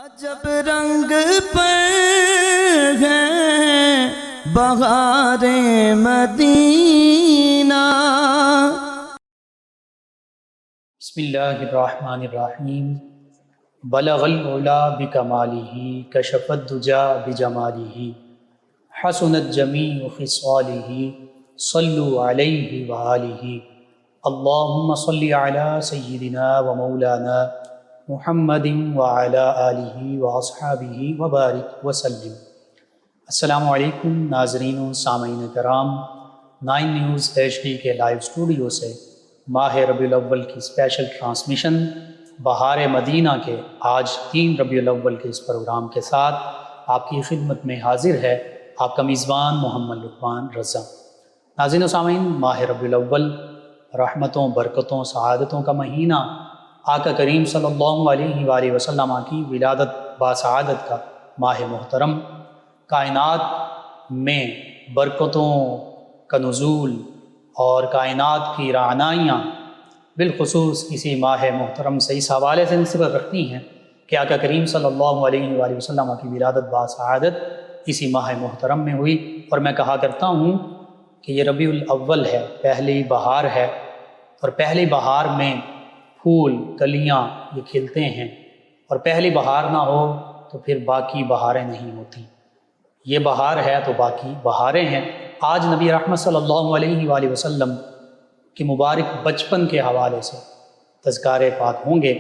عجب رنگ پر ہے بہار مدینہ۔ بسم اللہ الرحمن الرحیم۔ بلغ العلا بکمالہ کشف الدجا بجمالہ حسنت جمیع خصالہ صلوا علیہ وآلہ۔ اللہم صلی علی سیدنا و مولانا محمد وعلی آلہ واصحابہ وبارک وسلم۔ السلام علیکم ناظرین و سامعین کرام، 9 نیوز HD کے لائیو اسٹوڈیو سے ماہ ربیع الاول کی اسپیشل ٹرانسمیشن بہار مدینہ کے آج 3 ربیع الاول کے اس پروگرام کے ساتھ آپ کی خدمت میں حاضر ہے آپ کا میزبان محمد لقمان رضا۔ ناظرین و سامعین، ماہ ربیع الاول رحمتوں، برکتوں، سعادتوں کا مہینہ، آقا کریم صلی اللہ علیہ وآلہ وسلم کی ولادت باسعادت کا ماہ محترم، کائنات میں برکتوں کا نزول اور کائنات کی رعنائیاں بالخصوص اسی ماہ محترم سے اس حوالے سے نسبت رکھتی ہیں کہ آقا کریم صلی اللہ علیہ وآلہ وسلم کی ولادت باسعادت اسی ماہ محترم میں ہوئی۔ اور میں کہا کرتا ہوں کہ یہ ربیع الاول ہے، پہلی بہار ہے، اور پہلی بہار میں پھول کلیاں یہ کھلتے ہیں، اور پہلی بہار نہ ہو تو پھر باقی بہاریں نہیں ہوتی۔ یہ بہار ہے تو باقی بہاریں ہیں۔ آج نبی رحمت صلی اللہ علیہ وآلہ وسلم کی مبارک بچپن کے حوالے سے تذکار پاک ہوں گے۔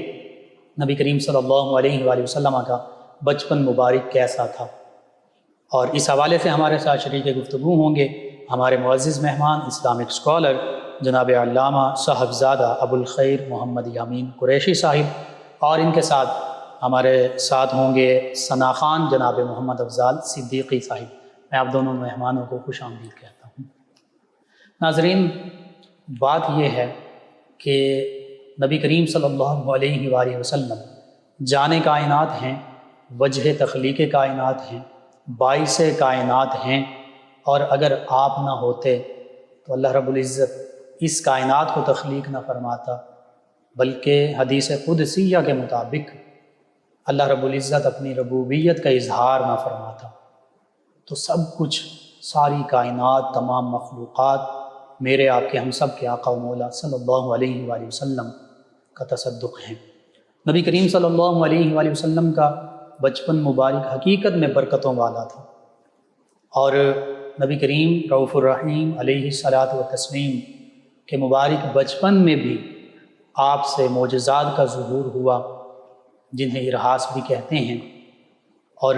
نبی کریم صلی اللہ علیہ وآلہ وسلم کا بچپن مبارک کیسا تھا، اور اس حوالے سے ہمارے ساتھ شریک گفتگو ہوں گے ہمارے معزز مہمان اسلامک اسکالر جناب علامہ صاحبزادہ ابو الخیر محمد یامین قریشی صاحب، اور ان کے ساتھ ہمارے ساتھ ہوں گے ثنا خان جناب محمد افضال صدیقی صاحب۔ میں آپ دونوں مہمانوں کو خوش آمدید کہتا ہوں۔ ناظرین، بات یہ ہے کہ نبی کریم صلی اللہ علیہ وآلہ وسلم جان کائنات ہیں، وجہ تخلیق کائنات ہیں، باعث کائنات ہیں، اور اگر آپ نہ ہوتے تو اللہ رب العزت اس کائنات کو تخلیق نہ فرماتا، بلکہ حدیث قدسیہ کے مطابق اللہ رب العزت اپنی ربوبیت کا اظہار نہ فرماتا تو سب کچھ، ساری کائنات، تمام مخلوقات میرے آپ کے ہم سب کے آقا و مولا صلی اللہ علیہ وآلہ وسلم کا تصدق ہیں۔ نبی کریم صلی اللہ علیہ وآلہ وسلم کا بچپن مبارک حقیقت میں برکتوں والا تھا، اور نبی کریم رؤوف الرحیم علیہ الصلاۃ والتسلیم کے مبارک بچپن میں بھی آپ سے معجزات کا ظہور ہوا، جنہیں ارہاس بھی کہتے ہیں، اور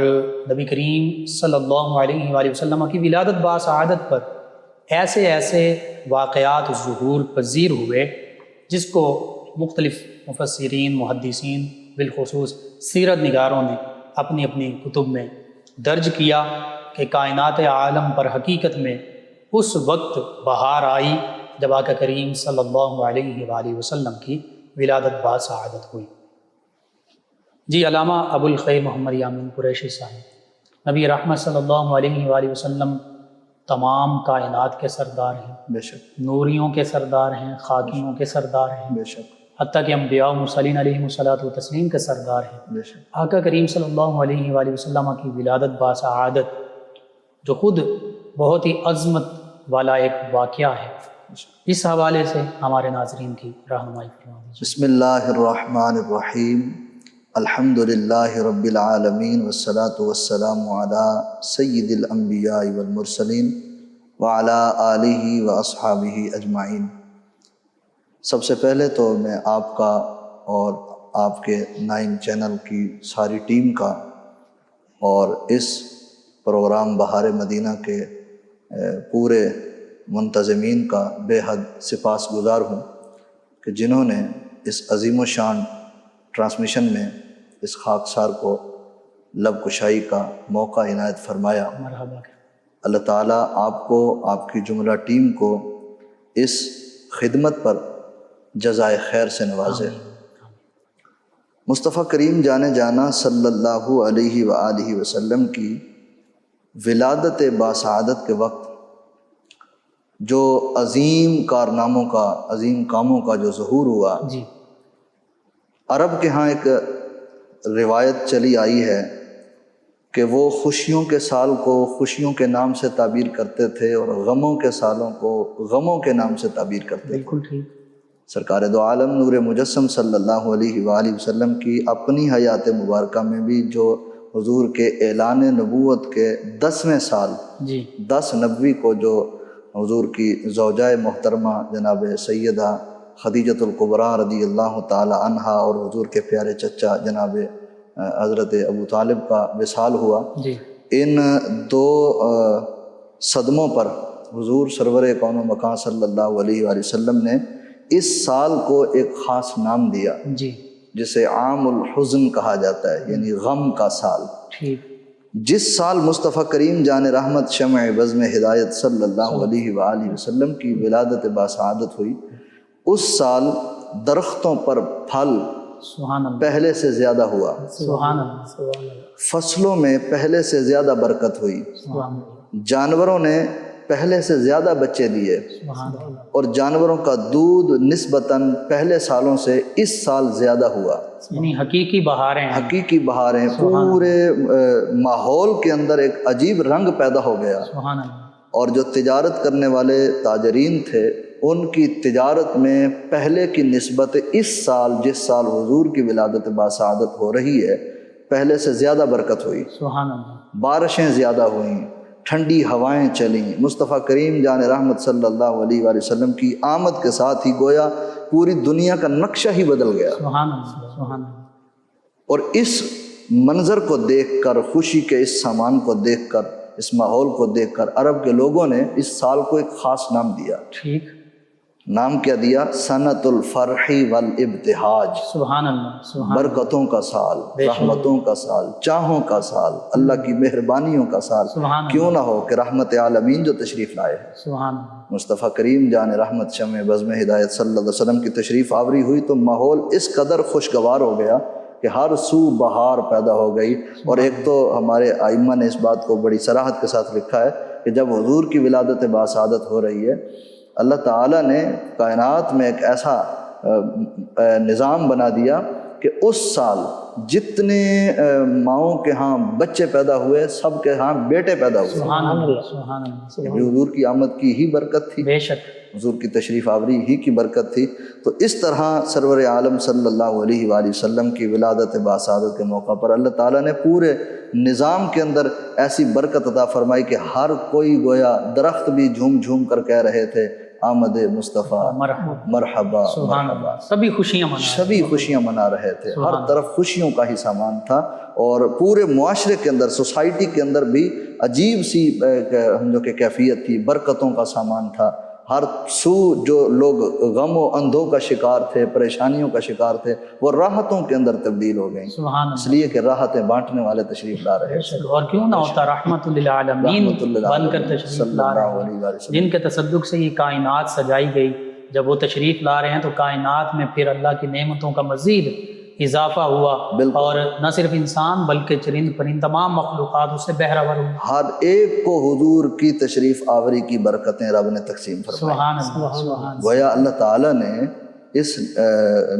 نبی کریم صلی اللہ علیہ وآلہ وسلم کی ولادت باسعادت پر ایسے ایسے واقعات ظہور پذیر ہوئے جس کو مختلف مفسرین، محدثین، بالخصوص سیرت نگاروں نے اپنی اپنی کتب میں درج کیا کہ کائنات عالم پر حقیقت میں اس وقت بہار آئی جب آقا کریم صلی اللہ علیہ وآلہ وسلم کی ولادت باسعادت ہوئی۔ جی، علامہ ابو الخیر محمد یامین قریشی صاحب، نبی رحمت صلی اللہ علیہ وآلہ وسلم تمام کائنات کے سردار ہیں، بے شک، نوریوں کے سردار ہیں، خاتموں کے سردار ہیں، بے شک، حتیٰ کہ انبیاء و مرسلین علیہم الصلاۃ والتسلیم کے سردار ہیں۔ بے شک، آقا کریم صلی اللہ علیہ وآلہ وسلم کی ولادت باسعادت جو خود بہت ہی عظمت والا ایک واقعہ ہے، اس حوالے سے ہمارے ناظرین کی رہنمائی فرما دیجیے۔ بسم اللہ الرحمن الرحیم، الحمد للہ رب العالمین والصلاة والسلام علی سید الانبیاء والمرسلین وعلی آلہ واصحابہ اجمعین۔ سب سے پہلے تو میں آپ کا اور آپ کے 9 چینل کی ساری ٹیم کا اور اس پروگرام بہار مدینہ کے پورے منتظمین کا بے حد سپاس گزار ہوں کہ جنہوں نے اس عظیم و شان ٹرانسمیشن میں اس خاکسار کو لب کشائی کا موقع عنایت فرمایا۔ مرحبا۔ اللہ تعالیٰ آپ کو، آپ کی جملہ ٹیم کو اس خدمت پر جزائے خیر سے نوازے۔ مصطفیٰ کریم جانے جانا صلی اللہ علیہ وآلہ وسلم کی ولادت باسعادت کے وقت جو عظیم کارناموں کا، عظیم کاموں کا جو ظہور ہوا، جی، عرب کے ہاں ایک روایت چلی آئی ہے کہ وہ خوشیوں کے سال کو خوشیوں کے نام سے تعبیر کرتے تھے اور غموں کے سالوں کو غموں کے نام سے تعبیر کرتے تھے۔ بالکل ٹھیک۔ سرکار دو عالم نور مجسم صلی اللہ علیہ وآلہ وسلم کی اپنی حیات مبارکہ میں بھی جو حضور کے اعلان نبوت کے 10ویں سال جی 10 نبوی کو جو حضور کی زوجہ محترمہ جناب سیدہ خدیجۃ الکبریٰ رضی اللہ تعالی عنہا اور حضور کے پیارے چچا جناب حضرت ابو طالب کا وصال ہوا، جی ان 2 صدموں پر حضور سرور کون و مکان صلی اللہ علیہ وآلہ وسلم نے اس سال کو ایک خاص نام دیا جی جسے عام الحزن کہا جاتا ہے، یعنی غم کا سال۔ ٹھیک۔ جس سال مصطفیٰ کریم جان رحمت شمع بزم ہدایت صلی اللہ علیہ وآلہ وسلم کی ولادت باسعادت ہوئی، اس سال درختوں پر پھل سبحان اللہ، پہلے سے زیادہ ہوا، سبحان اللہ، فصلوں میں پہلے سے زیادہ برکت ہوئی، سبحان اللہ، جانوروں نے پہلے سے زیادہ بچے دیے، سبحان اللہ، اور جانوروں کا دودھ نسبتاً پہلے سالوں سے اس سال زیادہ ہوا۔ یعنی حقیقی بہاریں ہیں۔ حقیقی بہاریں، پورے ماحول کے اندر ایک عجیب رنگ پیدا ہو گیا، سبحان اللہ، اور جو تجارت کرنے والے تاجرین تھے ان کی تجارت میں پہلے کی نسبت اس سال جس سال حضور کی ولادت باسعادت ہو رہی ہے پہلے سے زیادہ برکت ہوئی، سبحان اللہ، بارشیں زیادہ ہوئیں، ٹھنڈی ہوائیں چلیں، مصطفیٰ کریم جان رحمت صلی اللہ علیہ وآلہ وسلم کی آمد کے ساتھ ہی گویا پوری دنیا کا نقشہ ہی بدل گیا۔ سبحان اللہ، سبحان اللہ، اور اس منظر کو دیکھ کر، خوشی کے اس سامان کو دیکھ کر، اس ماحول کو دیکھ کر عرب کے لوگوں نے اس سال کو ایک خاص نام دیا۔ ٹھیک۔ نام کیا دیا؟ سنۃ الفرح والابتہاج، سبحان اللہ، سبحان اللہ، برکتوں کا سال، بے شک، رحمتوں کا سال، چاہوں کا سال، اللہ کی مہربانیوں کا سال۔ سبحان کیوں نہ ہو کہ رحمت عالمین جو تشریف لائے ہیں، سبحان اللہ، مصطفیٰ کریم جان رحمت شمع بزم ہدایت صلی اللہ علیہ وسلم کی تشریف آوری ہوئی تو ماحول اس قدر خوشگوار ہو گیا کہ ہر سو بہار پیدا ہو گئی۔ اور ایک تو ہمارے ائمہ نے اس بات کو بڑی صراحت کے ساتھ لکھا ہے کہ جب حضور کی ولادت باسعادت ہو رہی ہے، اللہ تعالیٰ نے کائنات میں ایک ایسا نظام بنا دیا کہ اس سال جتنے ماؤں کے ہاں بچے پیدا ہوئے سب کے ہاں بیٹے پیدا ہوئے۔ سبحان اللہ، سبحان اللہ، یہ بھی حضور کی آمد کی ہی برکت تھی، بے شک، حضور کی تشریف آوری ہی کی برکت تھی۔ تو اس طرح سرور عالم صلی اللہ علیہ وآلہ وسلم کی ولادت باسعادت کے موقع پر اللہ تعالیٰ نے پورے نظام کے اندر ایسی برکت عطا فرمائی کہ ہر کوئی گویا درخت بھی جھوم جھوم کر کہہ رہے تھے آمد مصطفیٰ مرحبا، مرحبا سبحان مرحبا۔ اللہ، سبھی خوشیاں منا رہے ہیں۔ سبھی خوشیاں منا رہے تھے، سبحان ہر طرف خوشیوں کا ہی سامان تھا، اور پورے معاشرے کے اندر، سوسائٹی کے اندر بھی عجیب سی جو کہ کیفیت تھی، برکتوں کا سامان تھا۔ ہر سو جو لوگ غم و اندھوں کا شکار تھے، پریشانیوں کا شکار تھے، وہ راحتوں کے اندر تبدیل ہو گئیں، سبحان اس اللہ، لیے کہ راحتیں بانٹنے والے تشریف لا رہے بے شک، اور کیوں نہ ہوتا رحمت للعالمین رحمت اللہ بن کر علیہ تشریف صلی لا اللہ رہے علیہ ہیں، وآلہ وسلم۔ جن کے تصدق سے یہ کائنات سجائی گئی۔ جب وہ تشریف لا رہے ہیں تو کائنات میں پھر اللہ کی نعمتوں کا مزید اضافہ ہوا، بالکل۔ اور نہ صرف انسان بلکہ چرند پرند تمام مخلوقات اس سے بہرہ ہوئی۔ ہر ایک کو حضور کی تشریف آوری کی برکتیں رب نے تقسیم فرمائی۔ سبحان اللہ، سبحان اللہ، گویا اللہ تعالیٰ نے اس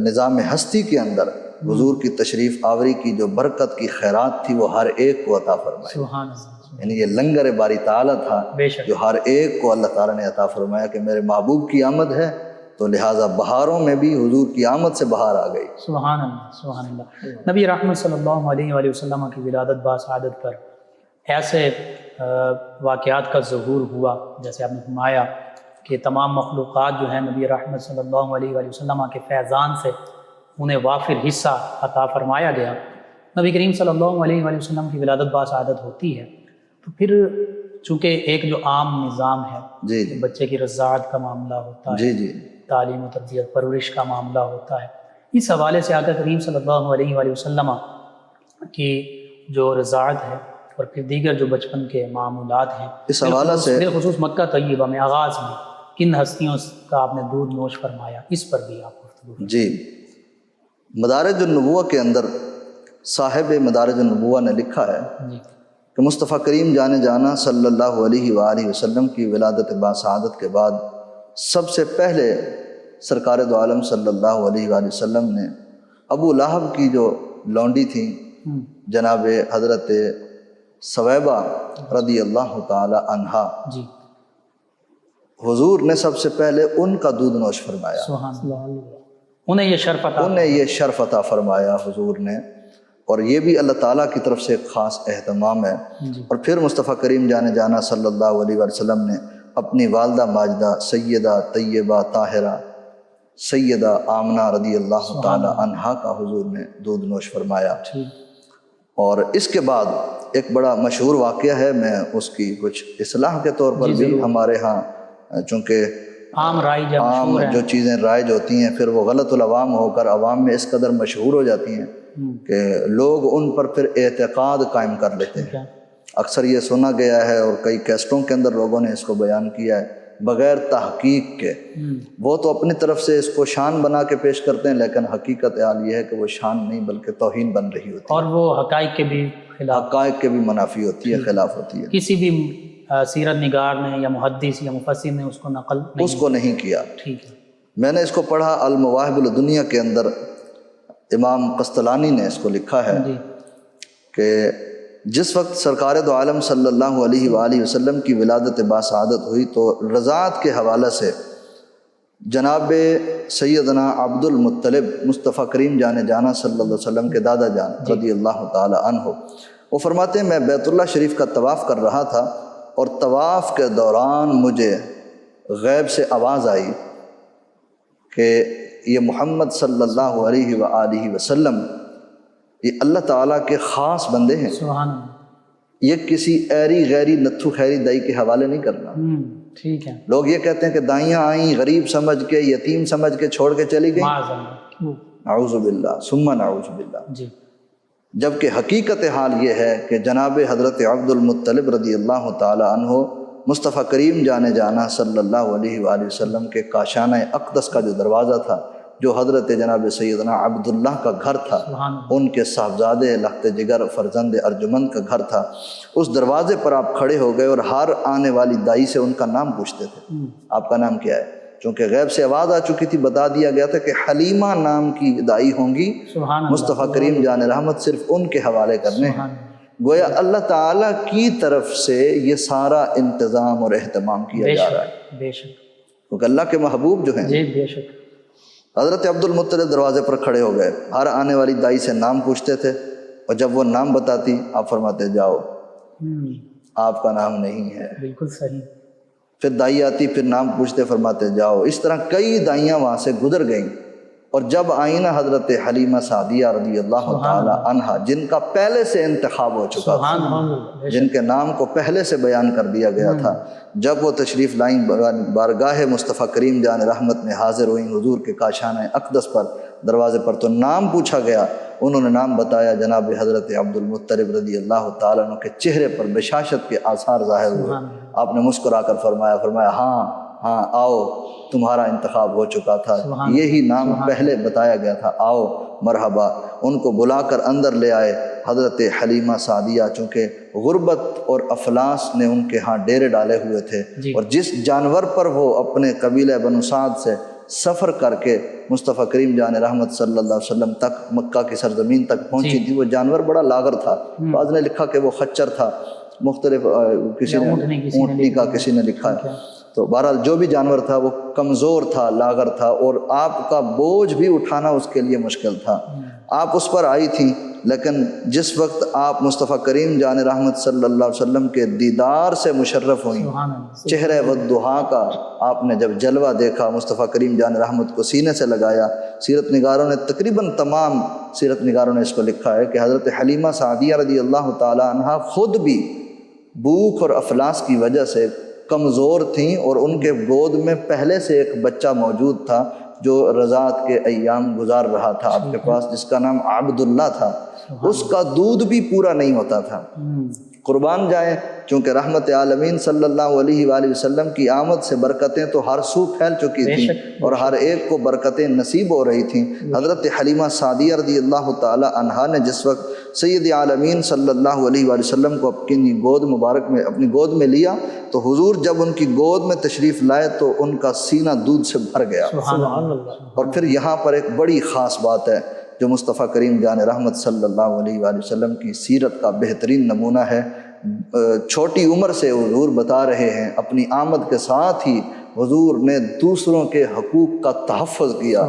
نظام ہستی کے اندر حضور کی تشریف آوری کی جو برکت کی خیرات تھی وہ ہر ایک کو عطا فرمائی۔ سبحان اللہ، یعنی یہ لنگر باری تعالیٰ تھا بے شک، جو ہر ایک کو اللہ تعالیٰ نے عطا فرمایا کہ میرے محبوب کی آمد ہے تو لہٰذا بہاروں میں بھی حضور کی آمد سے بہار آ گئی۔ سبحان اللہ، سبحان اللہ۔ نبی رحمت صلی اللہ علیہ وآلہ وسلم کی ولادت باسعادت پر ایسے واقعات کا ظہور ہوا، جیسے آپ نے فرمایا کہ تمام مخلوقات جو ہیں نبی رحمت صلی اللہ علیہ وآلہ وسلم کے فیضان سے انہیں وافر حصہ عطا فرمایا گیا۔ نبی کریم صلی اللہ علیہ وآلہ وسلم کی ولادت باسعادت ہوتی ہے تو پھر چونکہ ایک جو عام نظام ہے، جی جی بچے کی رضاعت کا معاملہ ہوتا ہے، جی جی تعلیم و تربیت پرورش کا معاملہ ہوتا ہے، اس حوالے سے آقا کریم صلی اللہ علیہ وآلہ وسلم کی جو رضاعت ہے اور پھر دیگر جو بچپن کے معمولات ہیں، اس حوالے سے بالخصوص مکہ طیبہ میں آغاز میں کن ہستیوں کا آپ نے دودھ نوش فرمایا، اس پر بھی آپ گفتگو۔ جی، مدارج النبوہ کے اندر صاحب مدارج النبوہ نے لکھا ہے جی، کہ مصطفیٰ کریم جانا صلی اللہ علیہ وآلہ وسلم کی ولادت باسعادت کے بعد سب سے پہلے سرکار دو عالم صلی اللہ علیہ وآلہ وسلم نے ابو لہب کی جو لونڈی تھیں جناب حضرت ثویبہ رضی اللہ تعالی عنہا، جی حضور نے سب سے پہلے ان کا دودھ نوش فرمایا، سبحان اللہ، انہیں یہ شرف عطا فرمایا حضور نے، اور یہ بھی اللہ تعالیٰ کی طرف سے ایک خاص اہتمام ہے۔ اور پھر مصطفیٰ کریم جانا صلی اللہ علیہ وسلم نے اپنی والدہ ماجدہ سیدہ طیبہ طاہرہ سیدہ آمنہ رضی اللہ تعالی عنہا کا حضور نے دودھ نوش فرمایا۔ اور اس کے بعد ایک بڑا مشہور واقعہ ہے، میں اس کی کچھ اصلاح کے طور پر بھی ہمارے ہاں، چونکہ عام جو چیزیں رائج ہوتی ہیں پھر وہ غلط العوام ہو کر عوام میں اس قدر مشہور ہو جاتی ہیں کہ لوگ ان پر پھر اعتقاد قائم کر لیتے ہیں۔ اکثر یہ سنا گیا ہے اور کئی کیسٹوں کے اندر لوگوں نے اس کو بیان کیا ہے بغیر تحقیق کے، وہ تو اپنی طرف سے اس کو شان بنا کے پیش کرتے ہیں، لیکن حقیقت حال یہ ہے کہ وہ شان نہیں بلکہ توہین بن رہی ہوتی ہے، اور وہ حقائق کے بھی منافی ہوتی ہے، خلاف ہوتی ہے۔ کسی بھی سیرت نگار نے یا محدث یا مفسر نے اس کو نہیں کیا۔ ٹھیک ہے، میں نے اس کو پڑھا المواہب الدنیا کے اندر، امام قسطلانی نے اس کو لکھا ہے کہ جس وقت سرکار دو عالم صلی اللہ علیہ وآلہ وسلم کی ولادت باسعادت ہوئی تو رضاعت کے حوالے سے جناب سیدنا عبد المطلب مصطفیٰ کریم جانا صلی اللہ علیہ وسلم کے دادا جان رضی اللہ تعالی عنہ، وہ فرماتے ہیں میں بیت اللہ شریف کا طواف کر رہا تھا اور طواف کے دوران مجھے غیب سے آواز آئی کہ یہ محمد صلی اللہ علیہ وآلہ وسلم یہ اللہ تعالیٰ کے خاص بندے ہیں، سبحان اللہ، یہ کسی ایری غیری نتھو خیری دائی کے حوالے نہیں کرنا۔ ٹھیک ہے، لوگ یہ کہتے ہیں کہ دائیاں آئیں غریب سمجھ کے یتیم سمجھ کے چھوڑ کے چلی گئیں، نعوذ باللہ ثم نعوذ باللہ، جی، جبکہ حقیقت حال یہ ہے کہ جناب حضرت عبد المطلب رضی اللہ تعالی عنہ مصطفیٰ کریم جانا صلی اللہ علیہ وآلہ وسلم کے کاشانہ اقدس کا جو دروازہ تھا، جو حضرت جناب سیدنا عبداللہ کا گھر تھا، ان کے صاحبزادے لخت جگر فرزند ارجمند کا گھر تھا، اس دروازے پر آپ کھڑے ہو گئے اور ہر آنے والی دائی سے ان کا نام پوچھتے تھے، آپ کا نام کیا ہے؟ چونکہ غیب سے آواز آ چکی تھی، بتا دیا گیا تھا کہ حلیمہ نام کی دائی ہوں گی، مصطفیٰ کریم جان رحمت صرف ان کے حوالے کرنے ہیں۔ گویا اللہ تعالیٰ کی طرف سے یہ سارا انتظام اور اہتمام کیا جا رہا ہے، بے شک، کیونکہ اللہ کے محبوب جو ہیں، جی بے شک، حضرت عبد المطلب دروازے پر کھڑے ہو گئے، ہر آنے والی دائی سے نام پوچھتے تھے، اور جب وہ نام بتاتی آپ فرماتے جاؤ، آپ کا نام نہیں ہے، بالکل صحیح، پھر دائی آتی پھر نام پوچھتے فرماتے جاؤ۔ اس طرح کئی دائیاں وہاں سے گزر گئیں، اور جب آئینہ حضرت حلیمہ سعدیہ رضی اللہ تعالی عنہا جن کا پہلے سے انتخاب ہو چکا تھا، جن کے نام کو پہلے سے بیان کر دیا گیا تھا، جب وہ تشریف لائیں بارگاہ مصطفیٰ کریم جان رحمت میں حاضر ہوئیں حضور کے کاشانہ اقدس پر دروازے پر، تو نام پوچھا گیا، انہوں نے نام بتایا، جناب حضرت عبد المطلب رضی اللہ تعالیٰ عنہ کے چہرے پر بشاشت کے آثار ظاہر ہوئے، آپ نے مسکرا کر فرمایا ہاں آؤ، تمہارا انتخاب ہو چکا تھا، یہی نام پہلے بتایا گیا تھا، آؤ مرحبا۔ ان کو بلا کر اندر لے آئے حضرت حلیمہ سعدیہ، چونکہ غربت اور افلاس نے ان کے ہاں ڈیرے ڈالے ہوئے تھے، اور جس جانور پر وہ اپنے قبیلہ بنو سعد سے سفر کر کے مصطفیٰ کریم جان رحمت صلی اللہ علیہ وسلم تک مکہ کی سرزمین تک پہنچی تھی، وہ جانور بڑا لاغر تھا، بعض نے لکھا کہ وہ خچر تھا، مختلف کسی نے اونٹنی کا کسی نے لکھا ہے، تو بہرحال جو بھی جانور تھا وہ کمزور تھا، لاغر تھا، اور آپ کا بوجھ بھی اٹھانا اس کے لیے مشکل تھا۔ آپ اس پر آئی تھیں، لیکن جس وقت آپ مصطفیٰ کریم جان رحمت صلی اللہ علیہ وسلم کے دیدار سے مشرف ہوئیں، چہرہ والضحیٰ کا آپ نے جب جلوہ دیکھا، مصطفیٰ کریم جان رحمت کو سینے سے لگایا، سیرت نگاروں نے تقریباً تمام سیرت نگاروں نے اس کو لکھا ہے کہ حضرت حلیمہ سعدیہ رضی اللہ تعالی عنہا خود بھی بھوک اور افلاس کی وجہ سے کمزور تھیں، اور ان کے گود میں پہلے سے ایک بچہ موجود تھا جو رضاعت کے ایام گزار رہا تھا آپ کے پاس، جس کا نام عبداللہ تھا، اس کا دودھ بھی پورا نہیں ہوتا تھا۔ قربان جائیں، چونکہ رحمت عالمین صلی اللہ علیہ وآلہ وسلم کی آمد سے برکتیں تو ہر سو پھیل چکی تھیں، اور ہر ایک کو برکتیں نصیب ہو رہی تھیں۔ حضرت حلیمہ سعدیہ رضی اللہ تعالی عنہا نے جس وقت سید عالمین صلی اللہ علیہ وآلہ وسلم کو اپنی گود مبارک میں اپنی گود میں لیا، تو حضور جب ان کی گود میں تشریف لائے تو ان کا سینہ دودھ سے بھر گیا۔ اور پھر یہاں پر ایک بڑی خاص بات ہے جو مصطفیٰ کریم جان رحمت صلی اللہ علیہ وآلہ وسلم کی سیرت کا بہترین نمونہ ہے۔ چھوٹی عمر سے حضور بتا رہے ہیں، اپنی آمد کے ساتھ ہی حضور نے دوسروں کے حقوق کا تحفظ کیا۔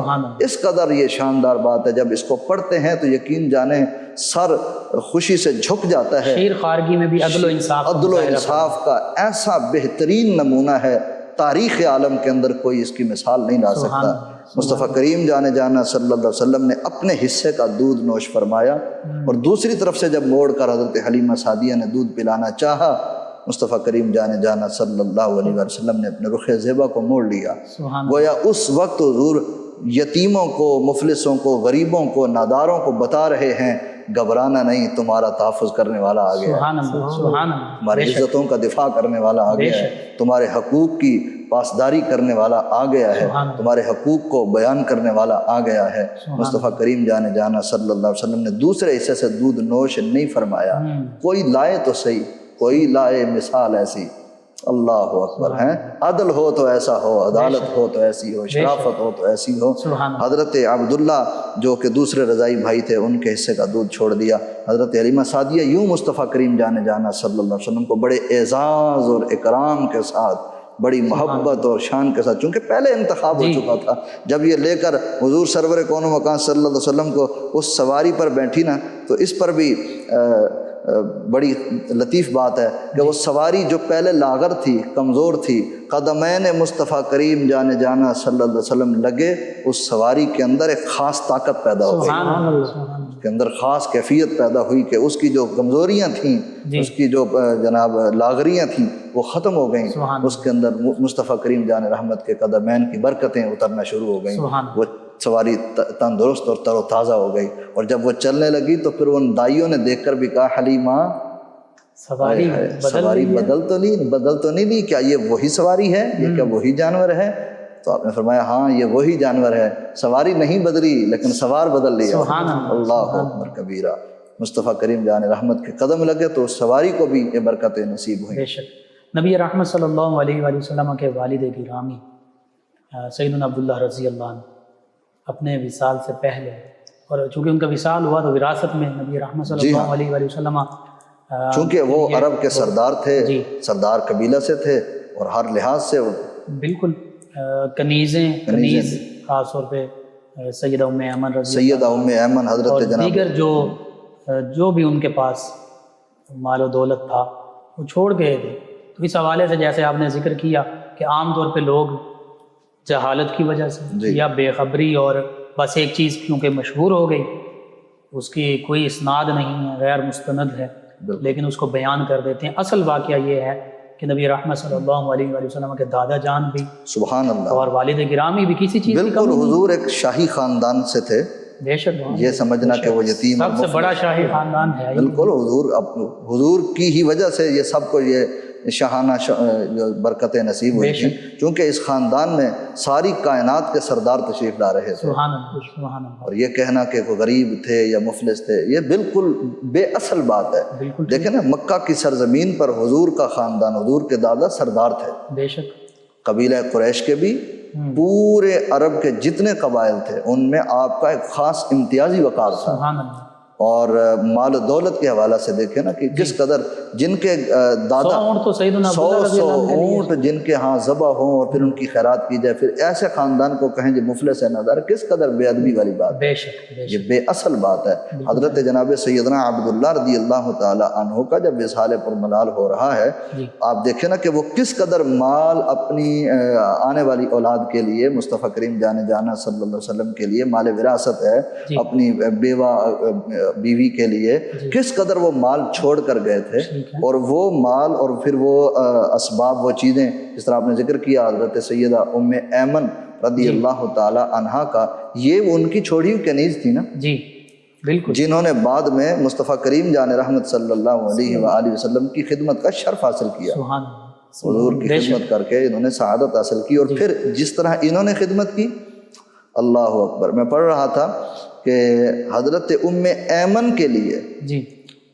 اس قدر یہ شاندار بات ہے، جب اس کو پڑھتے ہیں تو یقین جانیں سر خوشی سے جھک جاتا ہے۔ شیر خارگی میں بھی عدل و انصاف کا ایسا بہترین نمونہ ہے، تاریخ عالم کے اندر کوئی اس کی مثال نہیں لا سکتا۔ مصطفیٰ کریم جانا صلی اللہ علیہ وسلم نے اپنے حصے کا دودھ نوش فرمایا، اور دوسری طرف سے جب موڑ کر حضرت حلیمہ سعدیہ نے دودھ پلانا چاہا، مصطفیٰ کریم جانا صلی اللہ علیہ وسلم نے اپنے رخ زیبا کو موڑ لیا۔ گویا اس وقت حضور یتیموں کو، مفلسوں کو، غریبوں کو، ناداروں کو بتا رہے ہیں گھبرانا نہیں، تمہارا تحفظ کرنے والا آ گیا ہے، تمہاری عزتوں کا دفاع کرنے والا آ گیا ہے، تمہارے حقوق کی پاسداری کرنے والا آ گیا ہے، تمہارے حقوق کو بیان کرنے والا آ گیا ہے۔ مصطفیٰ کریم جانا صلی اللہ علیہ وسلم نے دوسرے حصے سے دودھ نوش نہیں فرمایا۔ کوئی لائے تو صحیح، کوئی لائے مثال ایسی، اللہ اکبر ہے، عدل ہو تو ایسا ہو، عدالت ہو تو ایسی ہو، شرافت ہو تو ایسی ہو۔ حضرت عبداللہ جو کہ دوسرے رضائی بھائی تھے، ان کے حصے کا دودھ چھوڑ دیا۔ حضرت حلیمہ سعدیہ یوں مصطفیٰ کریم جانا صلی اللہ علیہ وسلم کو بڑے اعزاز اور اکرام کے ساتھ، بڑی محبت اور شان کے ساتھ، چونکہ پہلے انتخاب ہو چکا تھا، جب یہ لے کر حضور سرور کون و مکان صلی اللہ علیہ وسلم کو اس سواری پر بیٹھی نا، تو اس پر بھی بڑی لطیف بات ہے کہ وہ سواری جو پہلے لاغر تھی، کمزور تھی، قدمین مصطفیٰ کریم جانا صلی اللہ علیہ وسلم لگے، اس سواری کے اندر ایک خاص طاقت پیدا ہو گئی، اس کے اندر خاص کیفیت پیدا ہوئی کہ اس کی جو کمزوریاں تھیں، اس کی جو جناب لاغریاں تھیں، وہ ختم ہو گئیں۔ اس کے اندر مصطفیٰ کریم جان رحمت کے قدمین کی برکتیں اترنا شروع ہو گئیں، وہ سواری تندرست اور تر و تازہ ہو گئی۔ اور جب وہ چلنے لگی تو پھر ان دائیوں نے دیکھ کر بھی کہا، حلیمہ سواری بدل تو نہیں لی، کیا یہ وہی سواری ہے، یہ کیا وہی جانور ہے؟ تو آپ نے فرمایا ہاں یہ وہی جانور ہے، سواری نہیں بدلی لیکن سوار بدل لیا۔ اللہ اکبر کبیرہ۔ مصطفیٰ کریم جان رحمت کے قدم لگے تو اس سواری کو بھی یہ برکتیں نصیب ہوئیں۔ بے شک نبی رحمت صلی اللہ علیہ وآلہ وسلم کے والد گرامی سیدنا عبداللہ رضی اللہ عنہ اپنے وصال سے پہلے، اور چونکہ ان کا وصال ہوا تو وراثت میں نبی رحمت صلی اللہ علیہ وآلہ وسلم، چونکہ وہ عرب کے سردار تھے، سردار قبیلہ سے تھے، اور ہر لحاظ سے بالکل کنیز خاص طور پہ سیدہ ام ایمن سیدہ ام ایمن حضرت اور جناب دیگر جو بھی ان کے پاس مال و دولت تھا وہ چھوڑ گئے تھے۔ تو اس حوالے سے جیسے آپ نے ذکر کیا کہ عام طور پہ لوگ جہالت کی وجہ سے یا بے خبری، اور بس ایک چیز کیونکہ مشہور ہو گئی، اس کی کوئی اسناد نہیں ہے، غیر مستند ہے، لیکن اس کو بیان کر دیتے ہیں۔ اصل واقعہ یہ ہے کہ نبی رحمت صلی اللہ علیہ وآلہ وسلم کے دادا جان بھی سبحان اللہ اور والد گرامی بھی کسی چیز بالکل حضور ایک شاہی خاندان سے تھے۔ بے شک یہ سمجھنا کہ وہ یتیم سب سے بڑا شاہی خاندان ہے، بالکل حضور کی ہی وجہ سے یہ سب کو یہ شاہانہ برکتیں نصیب ہوئی تھیں، چونکہ اس خاندان میں ساری کائنات کے سردار تشریف لا رہے تھے۔ سبحان اللہ سبحان اللہ۔ اور یہ کہنا کہ وہ غریب تھے یا مفلس تھے، یہ بالکل بے اصل بات ہے۔ دیکھیں نا، مکہ کی سرزمین پر حضور کا خاندان، حضور کے دادا سردار تھے، بے شک قبیلہ قریش کے بھی، پورے عرب کے جتنے قبائل تھے ان میں آپ کا ایک خاص امتیازی وقار تھا۔ سبحان اللہ۔ اور مال و دولت کے حوالے سے دیکھیں نا کہ کس قدر جن کے دادا 100 اونٹ جن کے ہاں ذبح ہوں اور پھر ان کی خیرات کی جائے، پھر ایسے خاندان کو کہیں جو مفلس ہے نادار، کس قدر بے ادبی والی بات ہے، یہ بے اصل بات ہے۔ حضرت جناب سیدنا عبداللہ رضی اللہ تعالی عنہ کا جب وصال پرملال ہو رہا ہے، آپ دیکھیں نا کہ وہ کس قدر مال اپنی آنے والی اولاد کے لیے، مصطفیٰ کریم جانا صلی اللہ علیہ وسلم کے لیے مال وراثت ہے، اپنی بیوی کے لیے کس قدر وہ مال چھوڑ کر گئے تھے، اور وہ مال اور پھر وہ اسباب، وہ چیزیں جس طرح آپ نے ذکر کیا حضرت سیدہ ام ایمن رضی اللہ تعالی عنہا کا، یہ ان کی چھوڑی ہوئی کنیز تھی نا، جی بالکل، جنہوں نے بعد میں مصطفیٰ کریم جان رحمت صلی اللہ علیہ وآلہ وسلم کی خدمت کا شرف حاصل کیا، حضور کی خدمت کر کے انہوں نے سعادت حاصل کی۔ اور پھر جس طرح انہوں نے خدمت کی، اللہ اکبر، میں پڑھ رہا تھا کہ حضرت ام ایمن کے لیے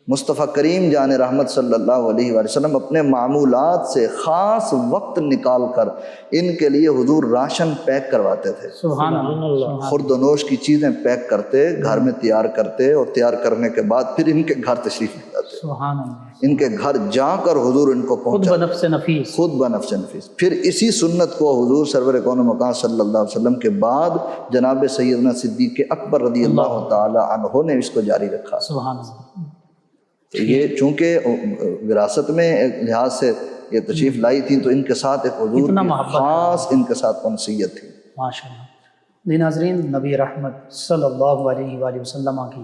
مصطفیٰ کریم جان رحمت صلی اللہ علیہ وآلہ وسلم اپنے معمولات سے خاص وقت نکال کر ان کے لیے حضور راشن پیک کرواتے تھے۔ سبحان اللہ۔ خورد و نوش کی چیزیں پیک کرتے، گھر میں تیار کرتے، اور تیار کرنے کے بعد پھر ان کے گھر تشریف لے جاتے۔ سبحان اللہ۔ ان کے گھر جا کر حضور ان کو خود پہنچا، بنفس نفیس۔ خود بنفس نفیس۔ پھر اسی سنت کو حضور سرور کون و مکان صلی اللہ علیہ وسلم کے بعد جناب سیدنا صدیق اکبر رضی اللہ تعالی عنہ نے اس کو جاری رکھا۔ سبحان اللہ۔ یہ چونکہ وراثت میں ایک لحاظ سے یہ تشریف لائی تھی، تو ان کے ساتھ ایک حضور اتنا کی محبت، خاص ان کے ساتھ انسیت تھی۔ ماشاء اللہ۔ ناظرین، نبی رحمت صلی اللہ علیہ وآلہ وسلم کی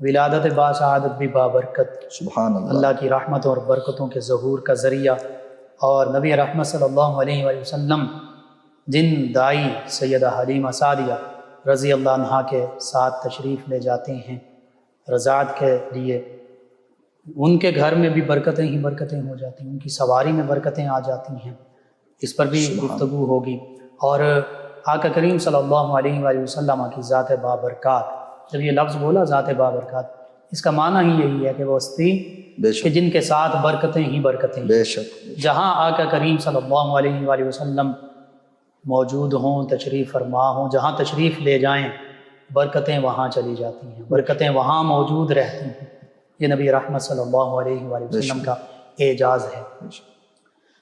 ولادت باسعادت بھی بابرکت، سبحان اللہ۔ اللہ کی رحمت اور برکتوں کے ظہور کا ذریعہ، اور نبی رحمت صلی اللہ علیہ وآلہ وسلم جن دائی سیدہ حلیمہ سعدیہ رضی اللہ عنہا کے ساتھ تشریف لے جاتے ہیں رضاعت کے لیے، ان کے گھر میں بھی برکتیں ہی برکتیں ہو جاتی ہیں، ان کی سواری میں برکتیں آ جاتی ہیں۔ اس پر بھی گفتگو ہوگی۔ اور آقا کریم صلی اللہ علیہ وآلہ وسلم کی ذات بابرکات، جب یہ لفظ بولا ذات بابرکات، اس کا معنی ہی یہی ہے کہ وہ ہستی کہ جن کے ساتھ برکتیں ہی برکتیں، بے شک۔ جہاں آقا کریم صلی اللہ علیہ وآلہ وسلم موجود ہوں، تشریف فرما ہوں، جہاں تشریف لے جائیں برکتیں وہاں چلی جاتی ہیں، برکتیں وہاں موجود رہتی ہیں۔ یہ نبی رحمت صلی اللہ علیہ وآلہ وسلم کا اعجاز ہے۔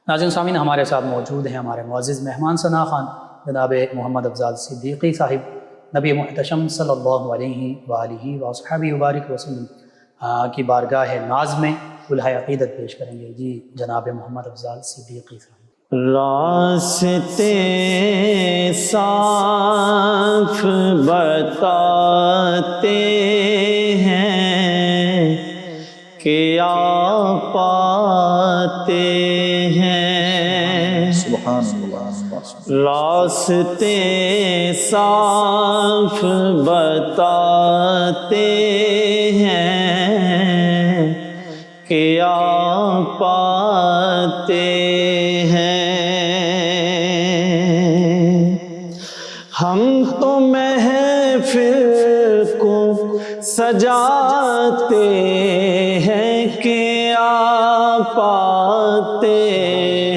ناظرین سامعین، ہمارے ساتھ موجود ہیں ہمارے معزز مہمان ثنا خان جناب محمد افضال صدیقی صاحب، نبی محتشم صلی اللہ علیہ وآلہ وصحبہ وبارک وسلم کی بارگاہ ناز میں کلہۂ عقیدت پیش کریں گے۔ جی جناب محمد افضال صدیقی صاحب۔ راستے صاف بتاتے ہیں کہ آپ پاتے ہیں، سبحان اللہ۔ راستے صاف بتاتے ہیں کہ آپ پاتے ہیں، ہم تو محفل کو سجاتے ہیں کہ آپ آتے